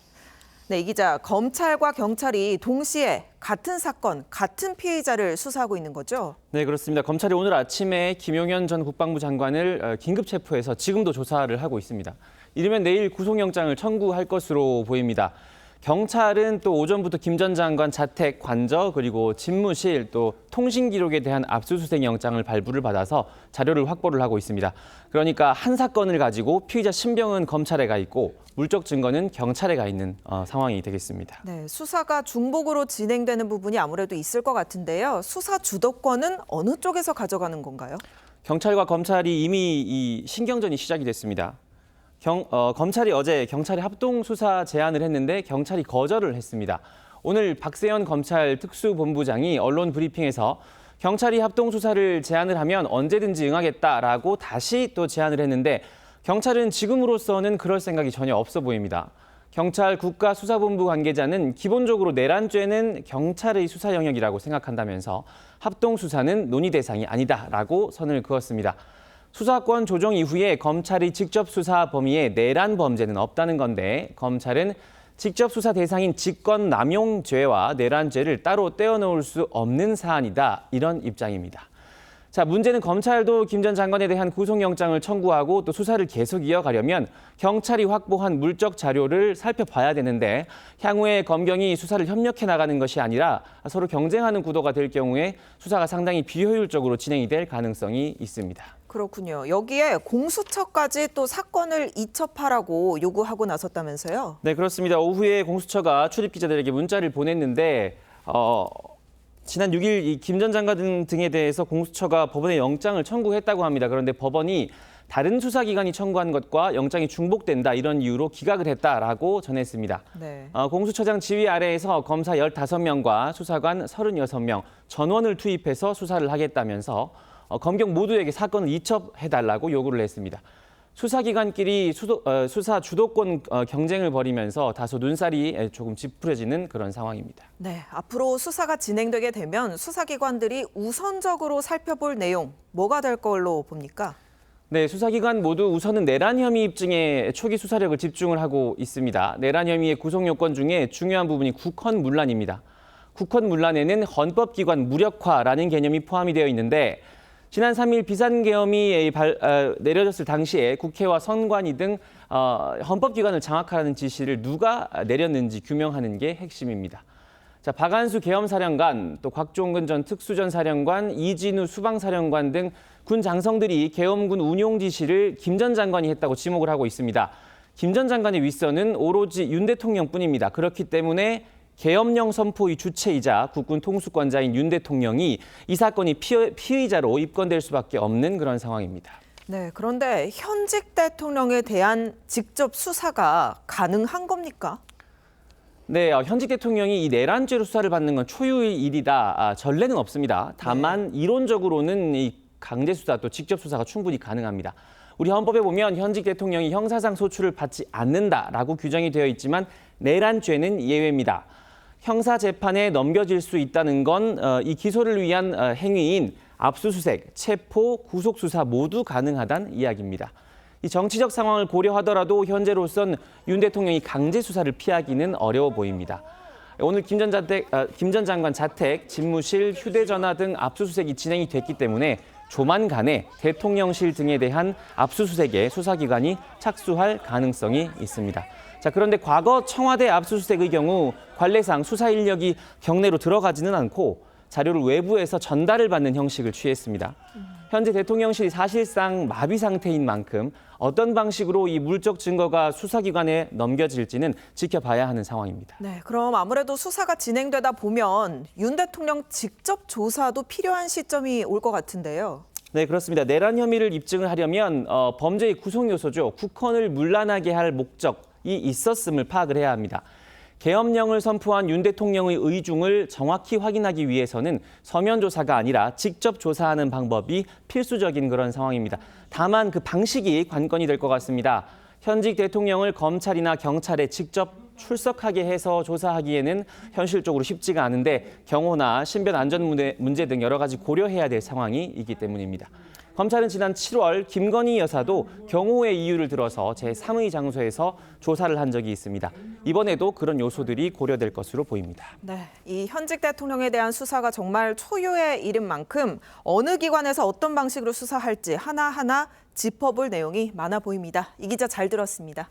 Speaker 5: 네, 이 기자, 검찰과 경찰이 동시에 같은 사건, 같은 피해자를 수사하고 있는 거죠?
Speaker 25: 네, 그렇습니다. 검찰이 오늘 아침에 김용현 전 국방부 장관을 긴급 체포해서 지금도 조사를 하고 있습니다. 이르면 내일 구속영장을 청구할 것으로 보입니다. 경찰은 또 오전부터 김 전 장관 자택 관저 그리고 집무실 또 통신 기록에 대한 압수수색 영장을 발부를 받아서 자료를 확보를 하고 있습니다. 그러니까 한 사건을 가지고 피의자 신병은 검찰에 가 있고 물적 증거는 경찰에 가 있는 상황이 되겠습니다.
Speaker 5: 네, 수사가 중복으로 진행되는 부분이 아무래도 있을 것 같은데요. 수사 주도권은 어느 쪽에서 가져가는 건가요?
Speaker 25: 경찰과 검찰이 이미 이 신경전이 시작이 됐습니다. 검찰이 어제 경찰에 합동 수사 제안을 했는데 경찰이 거절을 했습니다. 오늘 박세현 검찰 특수본부장이 언론 브리핑에서 경찰이 합동 수사를 제안을 하면 언제든지 응하겠다라고 다시 또 제안을 했는데 경찰은 지금으로서는 그럴 생각이 전혀 없어 보입니다. 경찰 국가수사본부 관계자는 기본적으로 내란죄는 경찰의 수사 영역이라고 생각한다면서 합동 수사는 논의 대상이 아니다라고 선을 그었습니다. 수사권 조정 이후에 검찰이 직접 수사 범위에 내란 범죄는 없다는 건데 검찰은 직접 수사 대상인 직권남용죄와 내란죄를 따로 떼어놓을 수 없는 사안이다 이런 입장입니다. 자, 문제는 검찰도 김 전 장관에 대한 구속영장을 청구하고 또 수사를 계속 이어가려면 경찰이 확보한 물적 자료를 살펴봐야 되는데 향후에 검경이 수사를 협력해 나가는 것이 아니라 서로 경쟁하는 구도가 될 경우에 수사가 상당히 비효율적으로 진행이 될 가능성이 있습니다.
Speaker 5: 그렇군요. 여기에 공수처까지 또 사건을 이첩하라고 요구하고 나섰다면서요?
Speaker 25: 네, 그렇습니다. 오후에 공수처가 출입 기자들에게 문자를 보냈는데 지난 6일 이 김 전 장관 등에 대해서 공수처가 법원에 영장을 청구했다고 합니다. 그런데 법원이 다른 수사기관이 청구한 것과 영장이 중복된다 이런 이유로 기각을 했다라고 전했습니다.
Speaker 5: 네.
Speaker 25: 공수처장 지휘 아래에서 검사 15명과 수사관 36명 전원을 투입해서 수사를 하겠다면서 검경 모두에게 사건을 이첩해달라고 요구를 했습니다. 수사기관끼리 수사 주도권 경쟁을 벌이면서 다소 눈살이 조금 찌푸려지는 그런 상황입니다.
Speaker 5: 네, 앞으로 수사가 진행되게 되면 수사기관들이 우선적으로 살펴볼 내용 뭐가 될 걸로 봅니까?
Speaker 25: 네, 수사기관 모두 우선은 내란 혐의 입증에 초기 수사력을 집중을 하고 있습니다. 내란 혐의의 구속 요건 중에 중요한 부분이 국헌문란입니다. 국헌문란에는 헌법기관 무력화라는 개념이 포함이 되어 있는데 지난 3일 비상계엄이 내려졌을 당시에 국회와 선관위 등 헌법기관을 장악하라는 지시를 누가 내렸는지 규명하는 게 핵심입니다. 자, 박안수 계엄사령관, 또 곽종근 전 특수전사령관, 이진우 수방사령관 등 군 장성들이 계엄군 운용 지시를 김 전 장관이 했다고 지목을 하고 있습니다. 김 전 장관의 윗선은 오로지 윤 대통령뿐입니다. 그렇기 때문에 계엄령 선포의 주체이자 국군 통수권자인 윤 대통령이 이 사건이 피의자로 입건될 수밖에 없는 그런 상황입니다.
Speaker 5: 네, 그런데 현직 대통령에 대한 직접 수사가 가능한 겁니까?
Speaker 25: 네, 현직 대통령이 이 내란죄로 수사를 받는 건 초유의 일이다. 전례는 없습니다. 다만 이론적으로는 이 강제 수사 또 직접 수사가 충분히 가능합니다. 우리 헌법에 보면 현직 대통령이 형사상 소출을 받지 않는다라고 규정이 되어 있지만 내란죄는 예외입니다. 형사 재판에 넘겨질 수 있다는 건 이 기소를 위한 행위인 압수수색, 체포, 구속 수사 모두 가능하다는 이야기입니다. 이 정치적 상황을 고려하더라도 현재로선 윤 대통령이 강제 수사를 피하기는 어려워 보입니다. 오늘 김 전 장관 자택, 집무실, 휴대전화 등 압수수색이 진행이 됐기 때문에 조만간에 대통령실 등에 대한 압수수색에 수사기관이 착수할 가능성이 있습니다. 자, 그런데 과거 청와대 압수수색의 경우 관례상 수사 인력이 경내로 들어가지는 않고 자료를 외부에서 전달을 받는 형식을 취했습니다. 현재 대통령실이 사실상 마비 상태인 만큼 어떤 방식으로 이 물적 증거가 수사기관에 넘겨질지는 지켜봐야 하는 상황입니다.
Speaker 5: 네, 그럼 아무래도 수사가 진행되다 보면 윤 대통령 직접 조사도 필요한 시점이 올 것 같은데요.
Speaker 25: 네, 그렇습니다. 내란 혐의를 입증을 하려면 범죄의 구성 요소죠. 국헌을 문란하게 할 목적이 있었음을 파악을 해야 합니다. 계엄령을 선포한 윤 대통령의 의중을 정확히 확인하기 위해서는 서면 조사가 아니라 직접 조사하는 방법이 필수적인 그런 상황입니다. 다만 그 방식이 관건이 될 것 같습니다. 현직 대통령을 검찰이나 경찰에 직접 출석하게 해서 조사하기에는 현실적으로 쉽지가 않은데 경호나 신변 안전 문제 등 여러 가지 고려해야 될 상황이 있기 때문입니다. 검찰은 지난 7월 김건희 여사도 경호의 이유를 들어서 제3의 장소에서 조사를 한 적이 있습니다. 이번에도 그런 요소들이 고려될 것으로 보입니다.
Speaker 5: 네, 이 현직 대통령에 대한 수사가 정말 초유의 일인 만큼 어느 기관에서 어떤 방식으로 수사할지 하나하나 짚어볼 내용이 많아 보입니다. 이 기자 잘 들었습니다.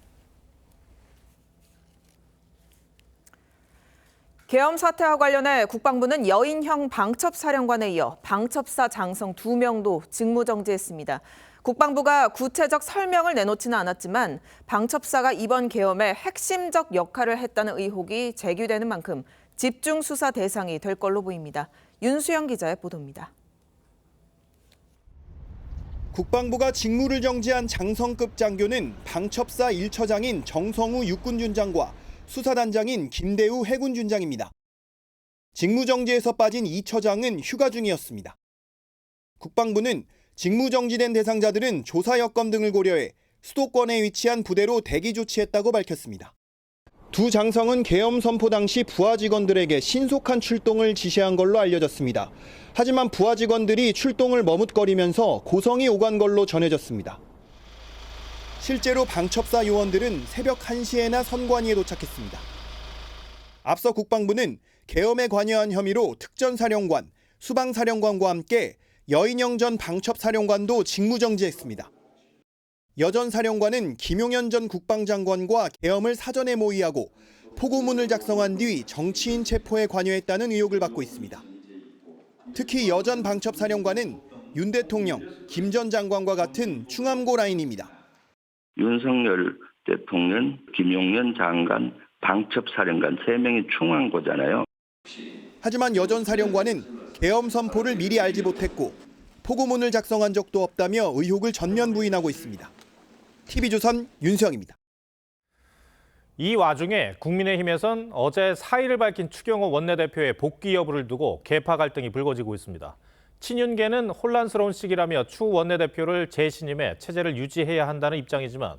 Speaker 5: 계엄 사태와 관련해 국방부는 여인형 방첩사령관에 이어 방첩사 장성 2명도 직무정지했습니다. 국방부가 구체적 설명을 내놓지는 않았지만 방첩사가 이번 계엄에 핵심적 역할을 했다는 의혹이 제기되는 만큼 집중 수사 대상이 될 걸로 보입니다. 윤수영 기자의 보도입니다.
Speaker 7: 국방부가 직무를 정지한 장성급 장교는 방첩사 1처장인 정성우 육군준장과 수사단장인 김대우 해군준장입니다. 직무정지에서 빠진 2처장은 휴가 중이었습니다. 국방부는 직무정지된 대상자들은 조사 여건 등을 고려해 수도권에 위치한 부대로 대기 조치했다고 밝혔습니다. 두 장성은 계엄 선포 당시 부하 직원들에게 신속한 출동을 지시한 걸로 알려졌습니다. 하지만 부하 직원들이 출동을 머뭇거리면서 고성이 오간 걸로 전해졌습니다. 실제로 방첩사 요원들은 새벽 1시에나 선관위에 도착했습니다. 앞서 국방부는 계엄에 관여한 혐의로 특전사령관, 수방사령관과 함께 여인영 전 방첩사령관도 직무정지했습니다. 여 전 사령관은 김용현 전 국방장관과 계엄을 사전에 모의하고 포고문을 작성한 뒤 정치인 체포에 관여했다는 의혹을 받고 있습니다. 특히 여 전 방첩사령관은 윤 대통령, 김 전 장관과 같은 충암고 라인입니다.
Speaker 10: 윤석열 대통령, 김용현 장관, 방첩사령관 3명이 충암고잖아요.
Speaker 7: 하지만 여 전 사령관은 계엄 선포를 미리 알지 못했고 포고문을 작성한 적도 없다며 의혹을 전면 부인하고 있습니다. TV조선 윤수영입니다.
Speaker 1: 이 와중에 국민의힘에선 어제 사의를 밝힌 추경호 원내대표의 복귀 여부를 두고 계파 갈등이 불거지고 있습니다. 친윤계는 혼란스러운 시기라며 추 원내대표를 재신임해 체제를 유지해야 한다는 입장이지만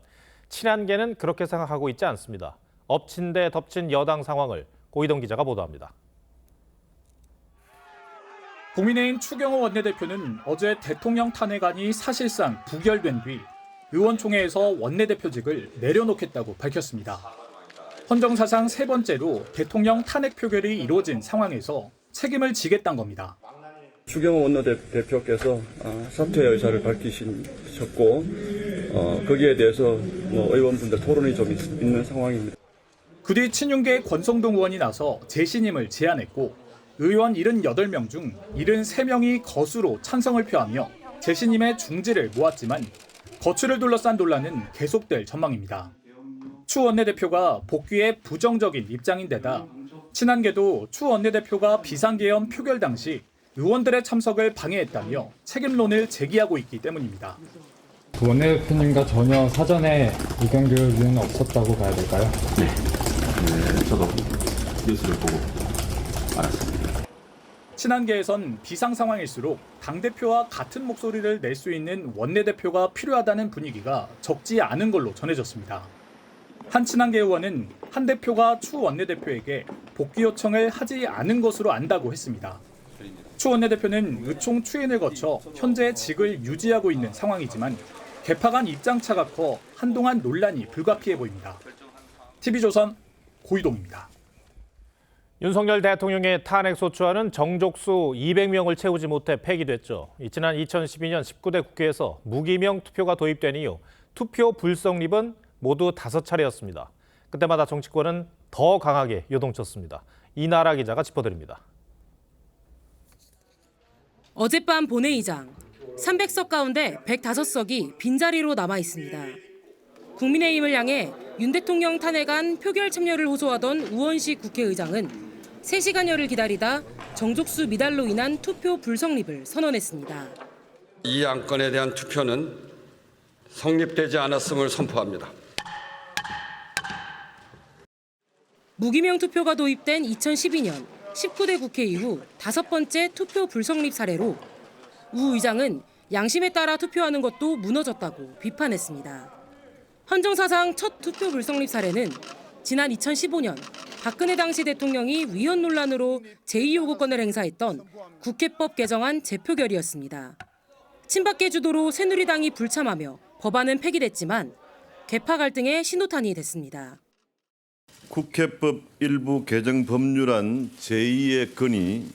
Speaker 1: 친한계는 그렇게 생각하고 있지 않습니다. 엎친 데 덮친 여당 상황을 고희동 기자가 보도합니다.
Speaker 11: 국민의힘 추경호 원내대표는 어제 대통령 탄핵안이 사실상 부결된 뒤 의원총회에서 원내대표직을 내려놓겠다고 밝혔습니다. 헌정사상 세 번째로 대통령 탄핵 표결이 이루어진 상황에서 책임을 지겠다는 겁니다.
Speaker 12: 추경호 원내대표께서 사퇴의 의사를 밝히셨고 거기에 대해서 의원분들 토론이 좀 있는 상황입니다.
Speaker 11: 그 뒤 친윤계 권성동 의원이 나서 재신임을 제안했고 의원 78명 중 73명이 거수로 찬성을 표하며 재신임의 중지를 모았지만 거취를 둘러싼 논란은 계속될 전망입니다. 추 원내대표가 복귀에 부정적인 입장인데다 친한계도 추 원내대표가 비상계엄 표결 당시 의원들의 참석을 방해했다며 책임론을 제기하고 있기 때문입니다.
Speaker 13: 그 원내대표님과 전혀 사전에 의견 교류는 없었다고 봐야 될까요?
Speaker 15: 네, 저도 뉴스를 보고 알았습니다.
Speaker 11: 친한계에선 비상 상황일수록 당대표와 같은 목소리를 낼 수 있는 원내대표가 필요하다는 분위기가 적지 않은 걸로 전해졌습니다. 한 친한계 의원은 한 대표가 추 원내대표에게 복귀 요청을 하지 않은 것으로 안다고 했습니다. 추 원내대표는 의총 추인을 거쳐 현재 직을 유지하고 있는 상황이지만 개파 간 입장차가 커 한동안 논란이 불가피해 보입니다. TV조선 고희동입니다.
Speaker 1: 윤석열 대통령의 탄핵소추안은 정족수 200명을 채우지 못해 폐기됐죠. 지난 2012년 19대 국회에서 무기명 투표가 도입된 이후 투표 불성립은 모두 5차례였습니다. 그때마다 정치권은 더 강하게 요동쳤습니다. 이나라 기자가 짚어드립니다.
Speaker 26: 어젯밤 본회의장 300석 가운데 105석이 빈자리로 남아 있습니다. 국민의힘을 향해 윤 대통령 탄핵안 표결 참여를 호소하던 우원식 국회의장은 3시간여를 기다리다 정족수 미달로 인한 투표 불성립을 선언했습니다.
Speaker 19: 이 안건에 대한 투표는 성립되지 않았음을 선포합니다.
Speaker 26: 무기명 투표가 도입된 2012년 19대 국회 이후 5번째 투표 불성립 사례로 우 의장은 양심에 따라 투표하는 것도 무너졌다고 비판했습니다. 헌정사상 첫 투표 불성립 사례는 지난 2015년 박근혜 당시 대통령이 위헌 논란으로 제2요구권을 행사했던 국회법 개정안 재표결이었습니다. 친박계 주도로 새누리당이 불참하며 법안은 폐기됐지만 개파 갈등의 신호탄이 됐습니다.
Speaker 27: 국회법 일부 개정 법률안 제2의 건이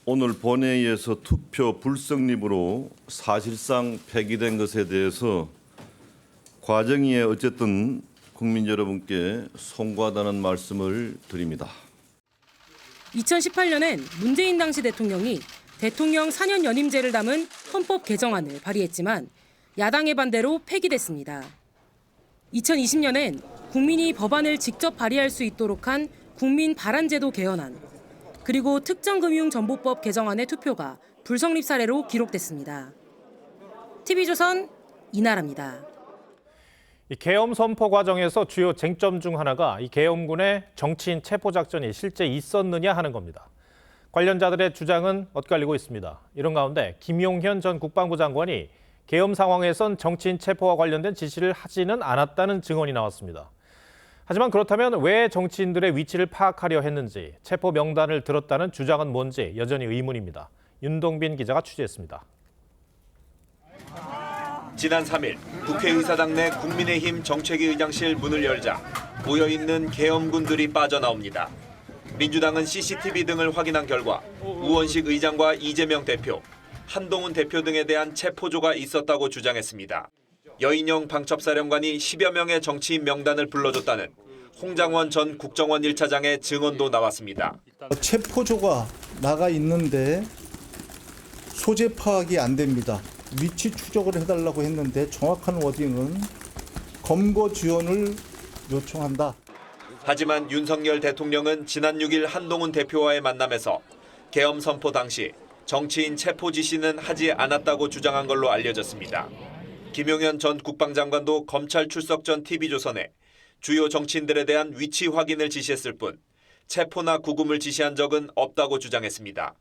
Speaker 27: 오늘 본회의에서 투표 불성립으로 사실상 폐기된 것에 대해서 과정위에 어쨌든 국민 여러분께 송구하다는 말씀을 드립니다.
Speaker 26: 2018년엔 문재인 당시 대통령이 대통령 4년 연임제를 담은 헌법 개정안을 발의했지만 야당의 반대로 폐기됐습니다. 2020년엔 국민이 법안을 직접 발의할 수 있도록 한 국민 발안제도 개헌안, 그리고 특정금융정보법 개정안의 투표가 불성립 사례로 기록됐습니다. TV조선 이나라입니다.
Speaker 1: 이 계엄 선포 과정에서 주요 쟁점 중 하나가 이 계엄군의 정치인 체포 작전이 실제 있었느냐 하는 겁니다. 관련자들의 주장은 엇갈리고 있습니다. 이런 가운데 김용현 전 국방부 장관이 계엄 상황에선 정치인 체포와 관련된 지시를 하지는 않았다는 증언이 나왔습니다. 하지만 그렇다면 왜 정치인들의 위치를 파악하려 했는지, 체포 명단을 들었다는 주장은 뭔지 여전히 의문입니다. 윤동빈 기자가 취재했습니다.
Speaker 3: 지난 3일 국회의사당 내 국민의힘 정책위 의장실 문을 열자 모여있는 계엄군들이 빠져나옵니다. 민주당은 CCTV 등을 확인한 결과 우원식 의장과 이재명 대표, 한동훈 대표 등에 대한 체포조가 있었다고 주장했습니다. 여인영 방첩사령관이 10여 명의 정치인 명단을 불러줬다는 홍장원 전 국정원 1차장의 증언도 나왔습니다.
Speaker 14: 체포조가 나가 있는데 소재 파악이 안 됩니다. 위치 추적을 해달라고 했는데 정확한 워딩은 검거 지원을 요청한다.
Speaker 3: 하지만 윤석열 대통령은 지난 6일 한동훈 대표와의 만남에서 계엄 선포 당시 정치인 체포 지시는 하지 않았다고 주장한 걸로 알려졌습니다. 김용현 전 국방장관도 검찰 출석 전 TV조선에 주요 정치인들에 대한 위치 확인을 지시했을 뿐 체포나 구금을 지시한 적은 없다고 주장했습니다.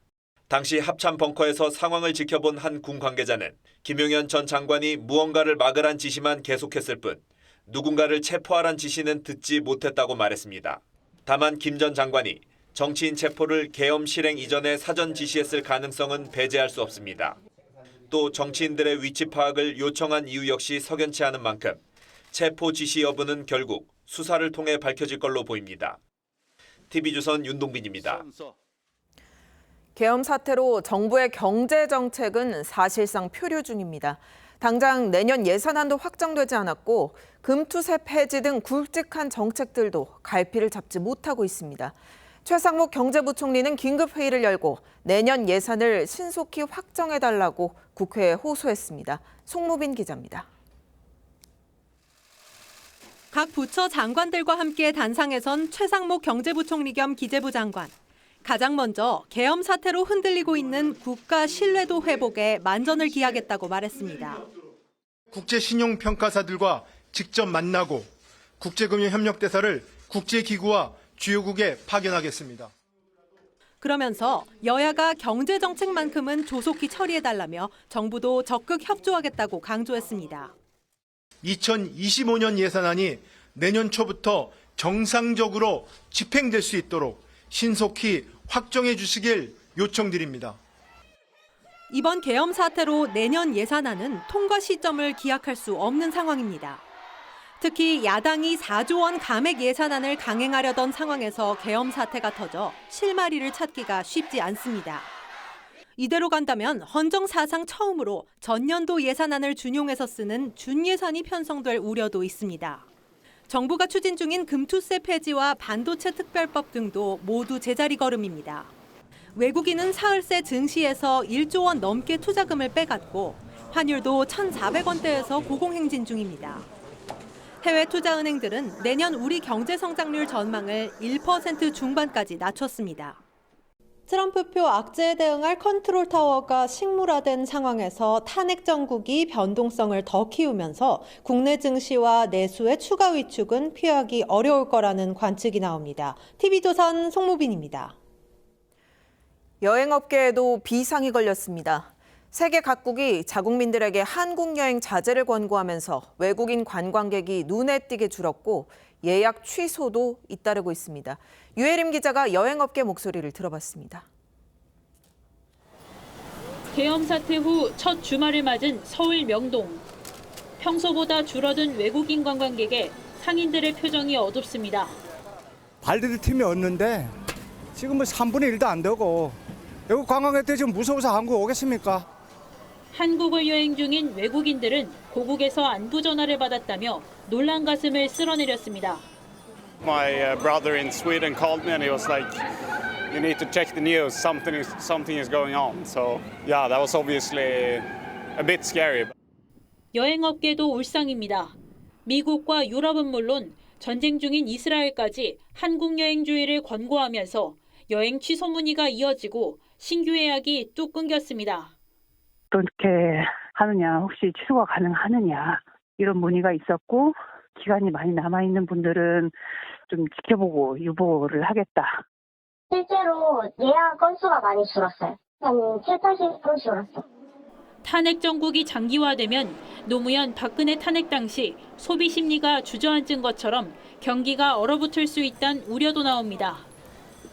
Speaker 3: 당시 합참 벙커에서 상황을 지켜본 한 군 관계자는 김용현 전 장관이 무언가를 막으란 지시만 계속했을 뿐 누군가를 체포하란 지시는 듣지 못했다고 말했습니다. 다만 김 전 장관이 정치인 체포를 계엄 실행 이전에 사전 지시했을 가능성은 배제할 수 없습니다. 또 정치인들의 위치 파악을 요청한 이유 역시 석연치 않은 만큼 체포 지시 여부는 결국 수사를 통해 밝혀질 걸로 보입니다. TV조선 윤동빈입니다.
Speaker 5: 계엄 사태로 정부의 경제 정책은 사실상 표류 중입니다. 당장 내년 예산안도 확정되지 않았고 금투세 폐지 등 굵직한 정책들도 갈피를 잡지 못하고 있습니다. 최상목 경제부총리는 긴급회의를 열고 내년 예산을 신속히 확정해달라고 국회에 호소했습니다. 송무빈 기자입니다.
Speaker 16: 각 부처 장관들과 함께 단상에 선 최상목 경제부총리 겸 기재부 장관. 가장 먼저 계엄 사태로 흔들리고 있는 국가 신뢰도 회복에 만전을 기하겠다고 말했습니다.
Speaker 17: 국제신용평가사들과 직접 만나고 국제금융협력대사를 국제기구와 주요국에 파견하겠습니다.
Speaker 16: 그러면서 여야가 경제정책만큼은 조속히 처리해달라며 정부도 적극 협조하겠다고 강조했습니다.
Speaker 17: 2025년 예산안이 내년 초부터 정상적으로 집행될 수 있도록 신속히 확정해 주시길 요청드립니다.
Speaker 16: 이번 계엄 사태로 내년 예산안은 통과 시점을 기약할 수 없는 상황입니다. 특히 야당이 4조 원 감액 예산안을 강행하려던 상황에서 계엄 사태가 터져 실마리를 찾기가 쉽지 않습니다. 이대로 간다면 헌정 사상 처음으로 전년도 예산안을 준용해서 쓰는 준예산이 편성될 우려도 있습니다. 정부가 추진 중인 금투세 폐지와 반도체 특별법 등도 모두 제자리 걸음입니다. 외국인은 사흘새 증시에서 1조 원 넘게 투자금을 빼갔고 환율도 1,400원대에서 고공행진 중입니다. 해외 투자은행들은 내년 우리 경제 성장률 전망을 1% 중반까지 낮췄습니다. 트럼프표 악재에 대응할 컨트롤 타워가 식물화된 상황에서 탄핵 정국이 변동성을 더 키우면서 국내 증시와 내수의 추가 위축은 피하기 어려울 거라는 관측이 나옵니다. TV조선 송무빈입니다.
Speaker 5: 여행업계에도 비상이 걸렸습니다. 세계 각국이 자국민들에게 한국 여행 자제를 권고하면서 외국인 관광객이 눈에 띄게 줄었고 예약 취소도 잇따르고 있습니다. 유혜림 기자가 여행업계 목소리를 들어봤습니다.
Speaker 18: 계엄 사태 후 첫 주말을 맞은 서울 명동. 평소보다 줄어든 외국인 관광객에 상인들의 표정이 어둡습니다.
Speaker 20: 발디딜 틈이 없는데 지금 뭐 3분의 1도 안 되고 외국 관광객들이 지금 무서워서 한국 오겠습니까?
Speaker 18: 한국을 여행 중인 외국인들은 고국에서 안부 전화를 받았다며 놀란 가슴을 쓸어내렸습니다.
Speaker 21: My brother in Sweden called me and he was like, "You need to check the news. Something is going on." So, yeah, that was obviously a bit scary.
Speaker 18: 여행업계도 울상입니다. 미국과 유럽은 물론 전쟁 중인 이스라엘까지 한국 여행주의를 권고하면서 여행 취소 문의가 이어지고 신규 예약이 뚝 끊겼습니다.
Speaker 28: 어떻게 하느냐, 혹시 취소가 가능하느냐 이런 문의가 있었고 기간이 많이 남아있는 분들은 좀 지켜보고 유보를 하겠다.
Speaker 2: 실제로 예약 건수가 많이 줄었어요. 한 7, 80% 줄었어요.
Speaker 18: 탄핵 정국이 장기화되면 노무현, 박근혜 탄핵 당시 소비 심리가 주저앉은 것처럼 경기가 얼어붙을 수 있다는 우려도 나옵니다.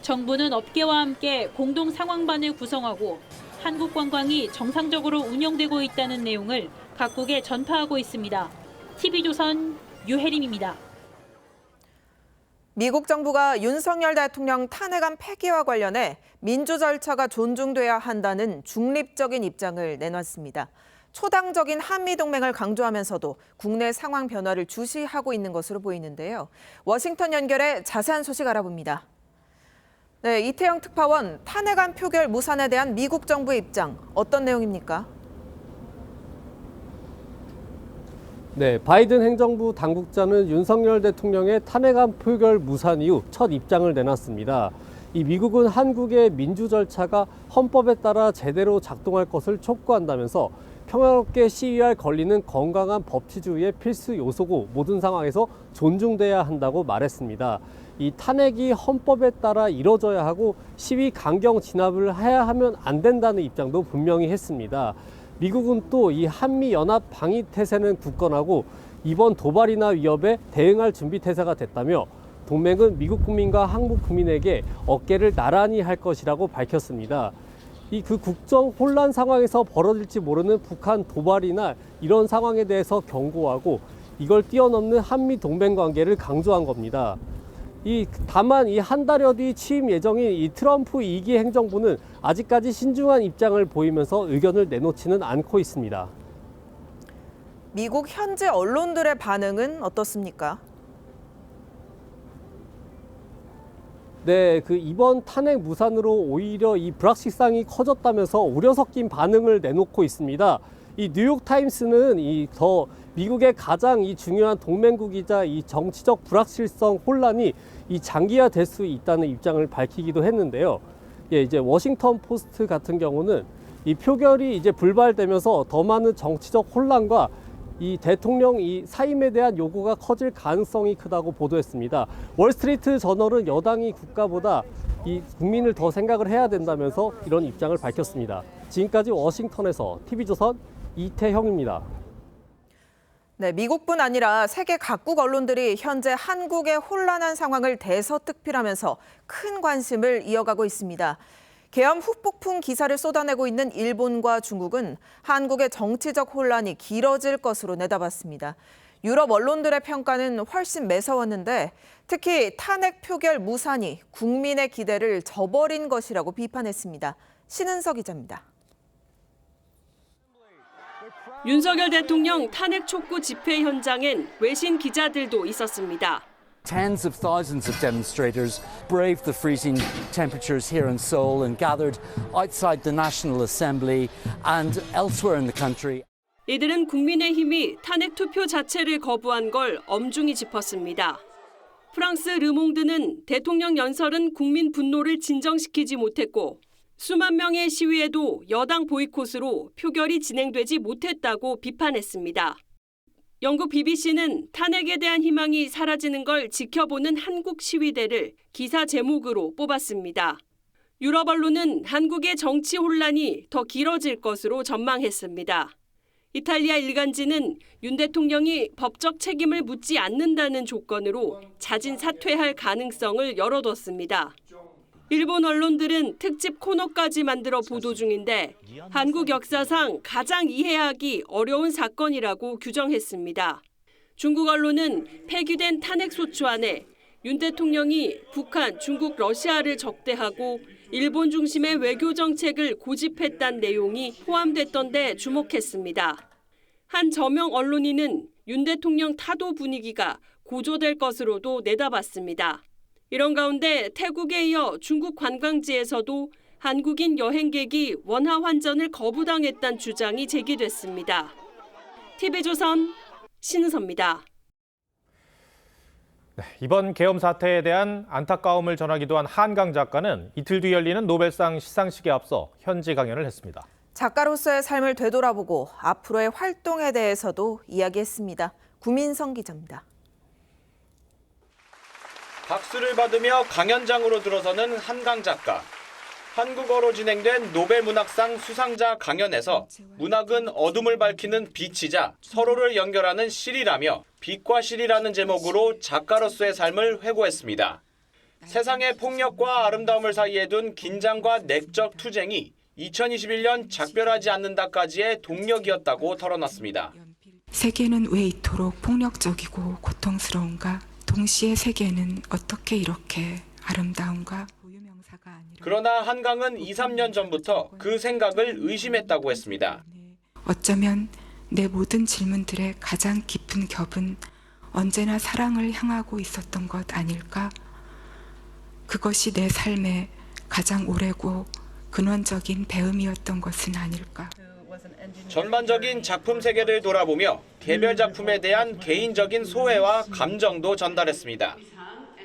Speaker 18: 정부는 업계와 함께 공동 상황반을 구성하고 한국 관광이 정상적으로 운영되고 있다는 내용을 각국에 전파하고 있습니다. TV조선 유혜림입니다.
Speaker 5: 미국 정부가 윤석열 대통령 탄핵안 폐기와 관련해 민주 절차가 존중돼야 한다는 중립적인 입장을 내놨습니다. 초당적인 한미동맹을 강조하면서도 국내 상황 변화를 주시하고 있는 것으로 보이는데요. 워싱턴 연결해 자세한 소식 알아봅니다. 네, 이태영 특파원, 탄핵안 표결 무산에 대한 미국 정부의 입장, 어떤 내용입니까?
Speaker 4: 네, 바이든 행정부 당국자는 윤석열 대통령의 탄핵안 표결 무산 이후 첫 입장을 내놨습니다. 이 미국은 한국의 민주 절차가 헌법에 따라 제대로 작동할 것을 촉구한다면서 평화롭게 시위할 권리는 건강한 법치주의의 필수 요소고 모든 상황에서 존중돼야 한다고 말했습니다. 이 탄핵이 헌법에 따라 이뤄져야 하고 시위 강경 진압을 해야 하면 안 된다는 입장도 분명히 했습니다. 미국은 또 이 한미연합 방위태세는 굳건하고 이번 도발이나 위협에 대응할 준비태세가 됐다며 동맹은 미국 국민과 한국 국민에게 어깨를 나란히 할 것이라고 밝혔습니다. 그 국정 혼란 상황에서 벌어질지 모르는 북한 도발이나 이런 상황에 대해서 경고하고 이걸 뛰어넘는 한미 동맹 관계를 강조한 겁니다. 다만 이 한 달여 뒤 취임 예정인 이 트럼프 2기 행정부는 아직까지 신중한 입장을 보이면서 의견을 내놓지는 않고 있습니다.
Speaker 5: 미국 현지 언론들의 반응은 어떻습니까?
Speaker 4: 네, 이번 탄핵 무산으로 오히려 이 불확실성이 커졌다면서 우려 섞인 반응을 내놓고 있습니다. 이 뉴욕타임스는 미국의 가장 중요한 동맹국이자 이 정치적 불확실성 혼란이 장기화될 수 있다는 입장을 밝히기도 했는데요. 이제 워싱턴 포스트 같은 경우는 이 표결이 이제 불발되면서 더 많은 정치적 혼란과 이 대통령 사임에 대한 요구가 커질 가능성이 크다고 보도했습니다. 월스트리트 저널은 여당이 국가보다 이 국민을 더 생각을 해야 된다면서 이런 입장을 밝혔습니다. 지금까지 워싱턴에서 TV조선 이태형입니다.
Speaker 5: 네, 미국뿐 아니라 세계 각국 언론들이 현재 한국의 혼란한 상황을 대서특필하면서 큰 관심을 이어가고 있습니다. 계엄 후폭풍 기사를 쏟아내고 있는 일본과 중국은 한국의 정치적 혼란이 길어질 것으로 내다봤습니다. 유럽 언론들의 평가는 훨씬 매서웠는데 특히 탄핵 표결 무산이 국민의 기대를 저버린 것이라고 비판했습니다. 신은석 기자입니다.
Speaker 6: 윤석열 대통령 탄핵 촉구 집회 현장엔 외신 기자들도 있었습니다.
Speaker 8: Tens of thousands of demonstrators braved the freezing temperatures here in Seoul and gathered outside the National Assembly and elsewhere in the country.
Speaker 6: 이들은 국민의힘이 탄핵 투표 자체를 거부한 걸 엄중히 짚었습니다. 프랑스 르몽드는 대통령 연설은 국민 분노를 진정시키지 못했고 수만 명의 시위에도 여당 보이콧으로 표결이 진행되지 못했다고 비판했습니다. 영국 BBC는 탄핵에 대한 희망이 사라지는 걸 지켜보는 한국 시위대를 기사 제목으로 뽑았습니다. 유럽 언론은 한국의 정치 혼란이 더 길어질 것으로 전망했습니다. 이탈리아 일간지는 윤 대통령이 법적 책임을 묻지 않는다는 조건으로 자진 사퇴할 가능성을 열어뒀습니다. 일본 언론들은 특집 코너까지 만들어 보도 중인데 한국 역사상 가장 이해하기 어려운 사건이라고 규정했습니다. 중국 언론은 폐기된 탄핵소추안에 윤 대통령이 북한, 중국, 러시아를 적대하고 일본 중심의 외교 정책을 고집했다는 내용이 포함됐던 데 주목했습니다. 한 저명 언론인은 윤 대통령 타도 분위기가 고조될 것으로도 내다봤습니다. 이런 가운데 태국에 이어 중국 관광지에서도 한국인 여행객이 원화 환전을 거부당했다는 주장이 제기됐습니다. TV조선 신은서입니다.
Speaker 1: 네, 이번 계엄 사태에 대한 안타까움을 전하기도 한 한강 작가는 이틀 뒤 열리는 노벨상 시상식에 앞서 현지 강연을 했습니다.
Speaker 5: 작가로서의 삶을 되돌아보고 앞으로의 활동에 대해서도 이야기했습니다. 구민성 기자입니다.
Speaker 7: 박수를 받으며 강연장으로 들어서는 한강 작가. 한국어로 진행된 노벨문학상 수상자 강연에서 문학은 어둠을 밝히는 빛이자 서로를 연결하는 실이라며 빛과 실이라는 제목으로 작가로서의 삶을 회고했습니다. 세상의 폭력과 아름다움을 사이에 둔 긴장과 내적 투쟁이 2021년 작별하지 않는다까지의 동력이었다고 털어놨습니다.
Speaker 9: 세계는 왜 이토록 폭력적이고 고통스러운가? 동시에 세계는 어떻게 이렇게 아름다운가?
Speaker 7: 그러나 한강은 2, 3년 전부터 그 생각을 의심했다고 했습니다.
Speaker 9: 어쩌면 내 모든 질문들의 가장 깊은 겹은 언제나 사랑을 향하고 있었던 것 아닐까? 그것이 내 삶의 가장 오래고 근원적인 배움이었던 것은 아닐까?
Speaker 7: 전반적인 작품 세계를 돌아보며 개별 작품에 대한 개인적인 소회와 감정도 전달했습니다.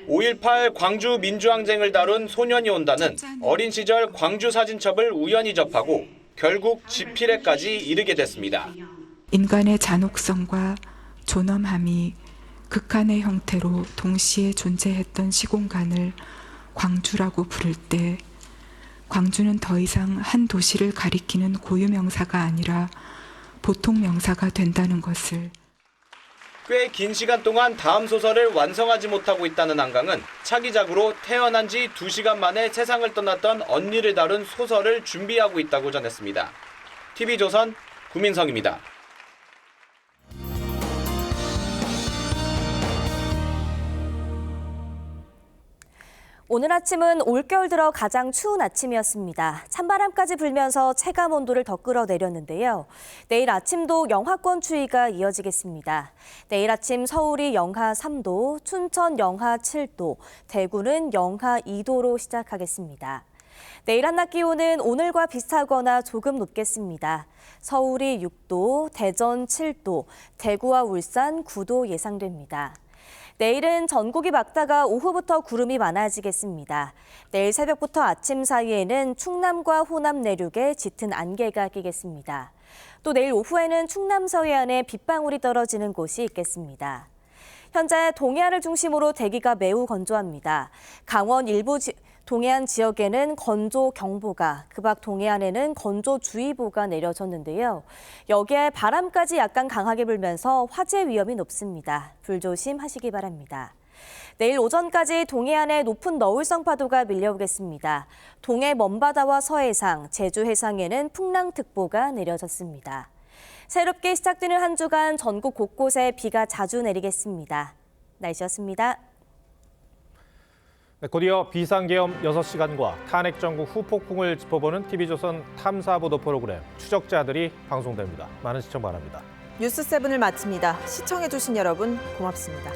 Speaker 7: 5.18 광주 민주항쟁을 다룬 소년이 온다는 어린 시절 광주 사진첩을 우연히 접하고 결국 집필에까지 이르게 됐습니다.
Speaker 9: 인간의 잔혹성과 존엄함이 극한의 형태로 동시에 존재했던 시공간을 광주라고 부를 때 광주는 더 이상 한 도시를 가리키는 고유 명사가 아니라 보통 명사가 된다는 것을
Speaker 7: 꽤 긴 시간 동안 다음 소설을 완성하지 못하고 있다는 한강은 차기작으로 태어난 지 2시간 만에 세상을 떠났던 언니를 다룬 소설을 준비하고 있다고 전했습니다. TV조선 구민성입니다.
Speaker 10: 오늘 아침은 올겨울 들어 가장 추운 아침이었습니다. 찬바람까지 불면서 체감 온도를 더 끌어내렸는데요. 내일 아침도 영하권 추위가 이어지겠습니다. 내일 아침 서울이 영하 3도, 춘천 영하 7도, 대구는 영하 2도로 시작하겠습니다. 내일 한낮 기온은 오늘과 비슷하거나 조금 높겠습니다. 서울이 6도, 대전 7도, 대구와 울산 9도 예상됩니다. 내일은 전국이 맑다가 오후부터 구름이 많아지겠습니다. 내일 새벽부터 아침 사이에는 충남과 호남 내륙에 짙은 안개가 끼겠습니다. 또 내일 오후에는 충남 서해안에 빗방울이 떨어지는 곳이 있겠습니다. 현재 동해안을 중심으로 대기가 매우 건조합니다. 강원 일부 동해안 지역에는 건조경보가, 그 밖 동해안에는 건조주의보가 내려졌는데요. 여기에 바람까지 약간 강하게 불면서 화재 위험이 높습니다. 불조심하시기 바랍니다. 내일 오전까지 동해안에 높은 너울성 파도가 밀려오겠습니다. 동해 먼바다와 서해상, 제주 해상에는 풍랑특보가 내려졌습니다. 새롭게 시작되는 한 주간 전국 곳곳에 비가 자주 내리겠습니다. 날씨였습니다.
Speaker 1: 곧이어 비상계엄 6시간과 탄핵 정국 후폭풍을 짚어보는 TV조선 탐사보도 프로그램 추적자들이 방송됩니다. 많은 시청 바랍니다.
Speaker 5: 뉴스7을 마칩니다. 시청해주신 여러분 고맙습니다.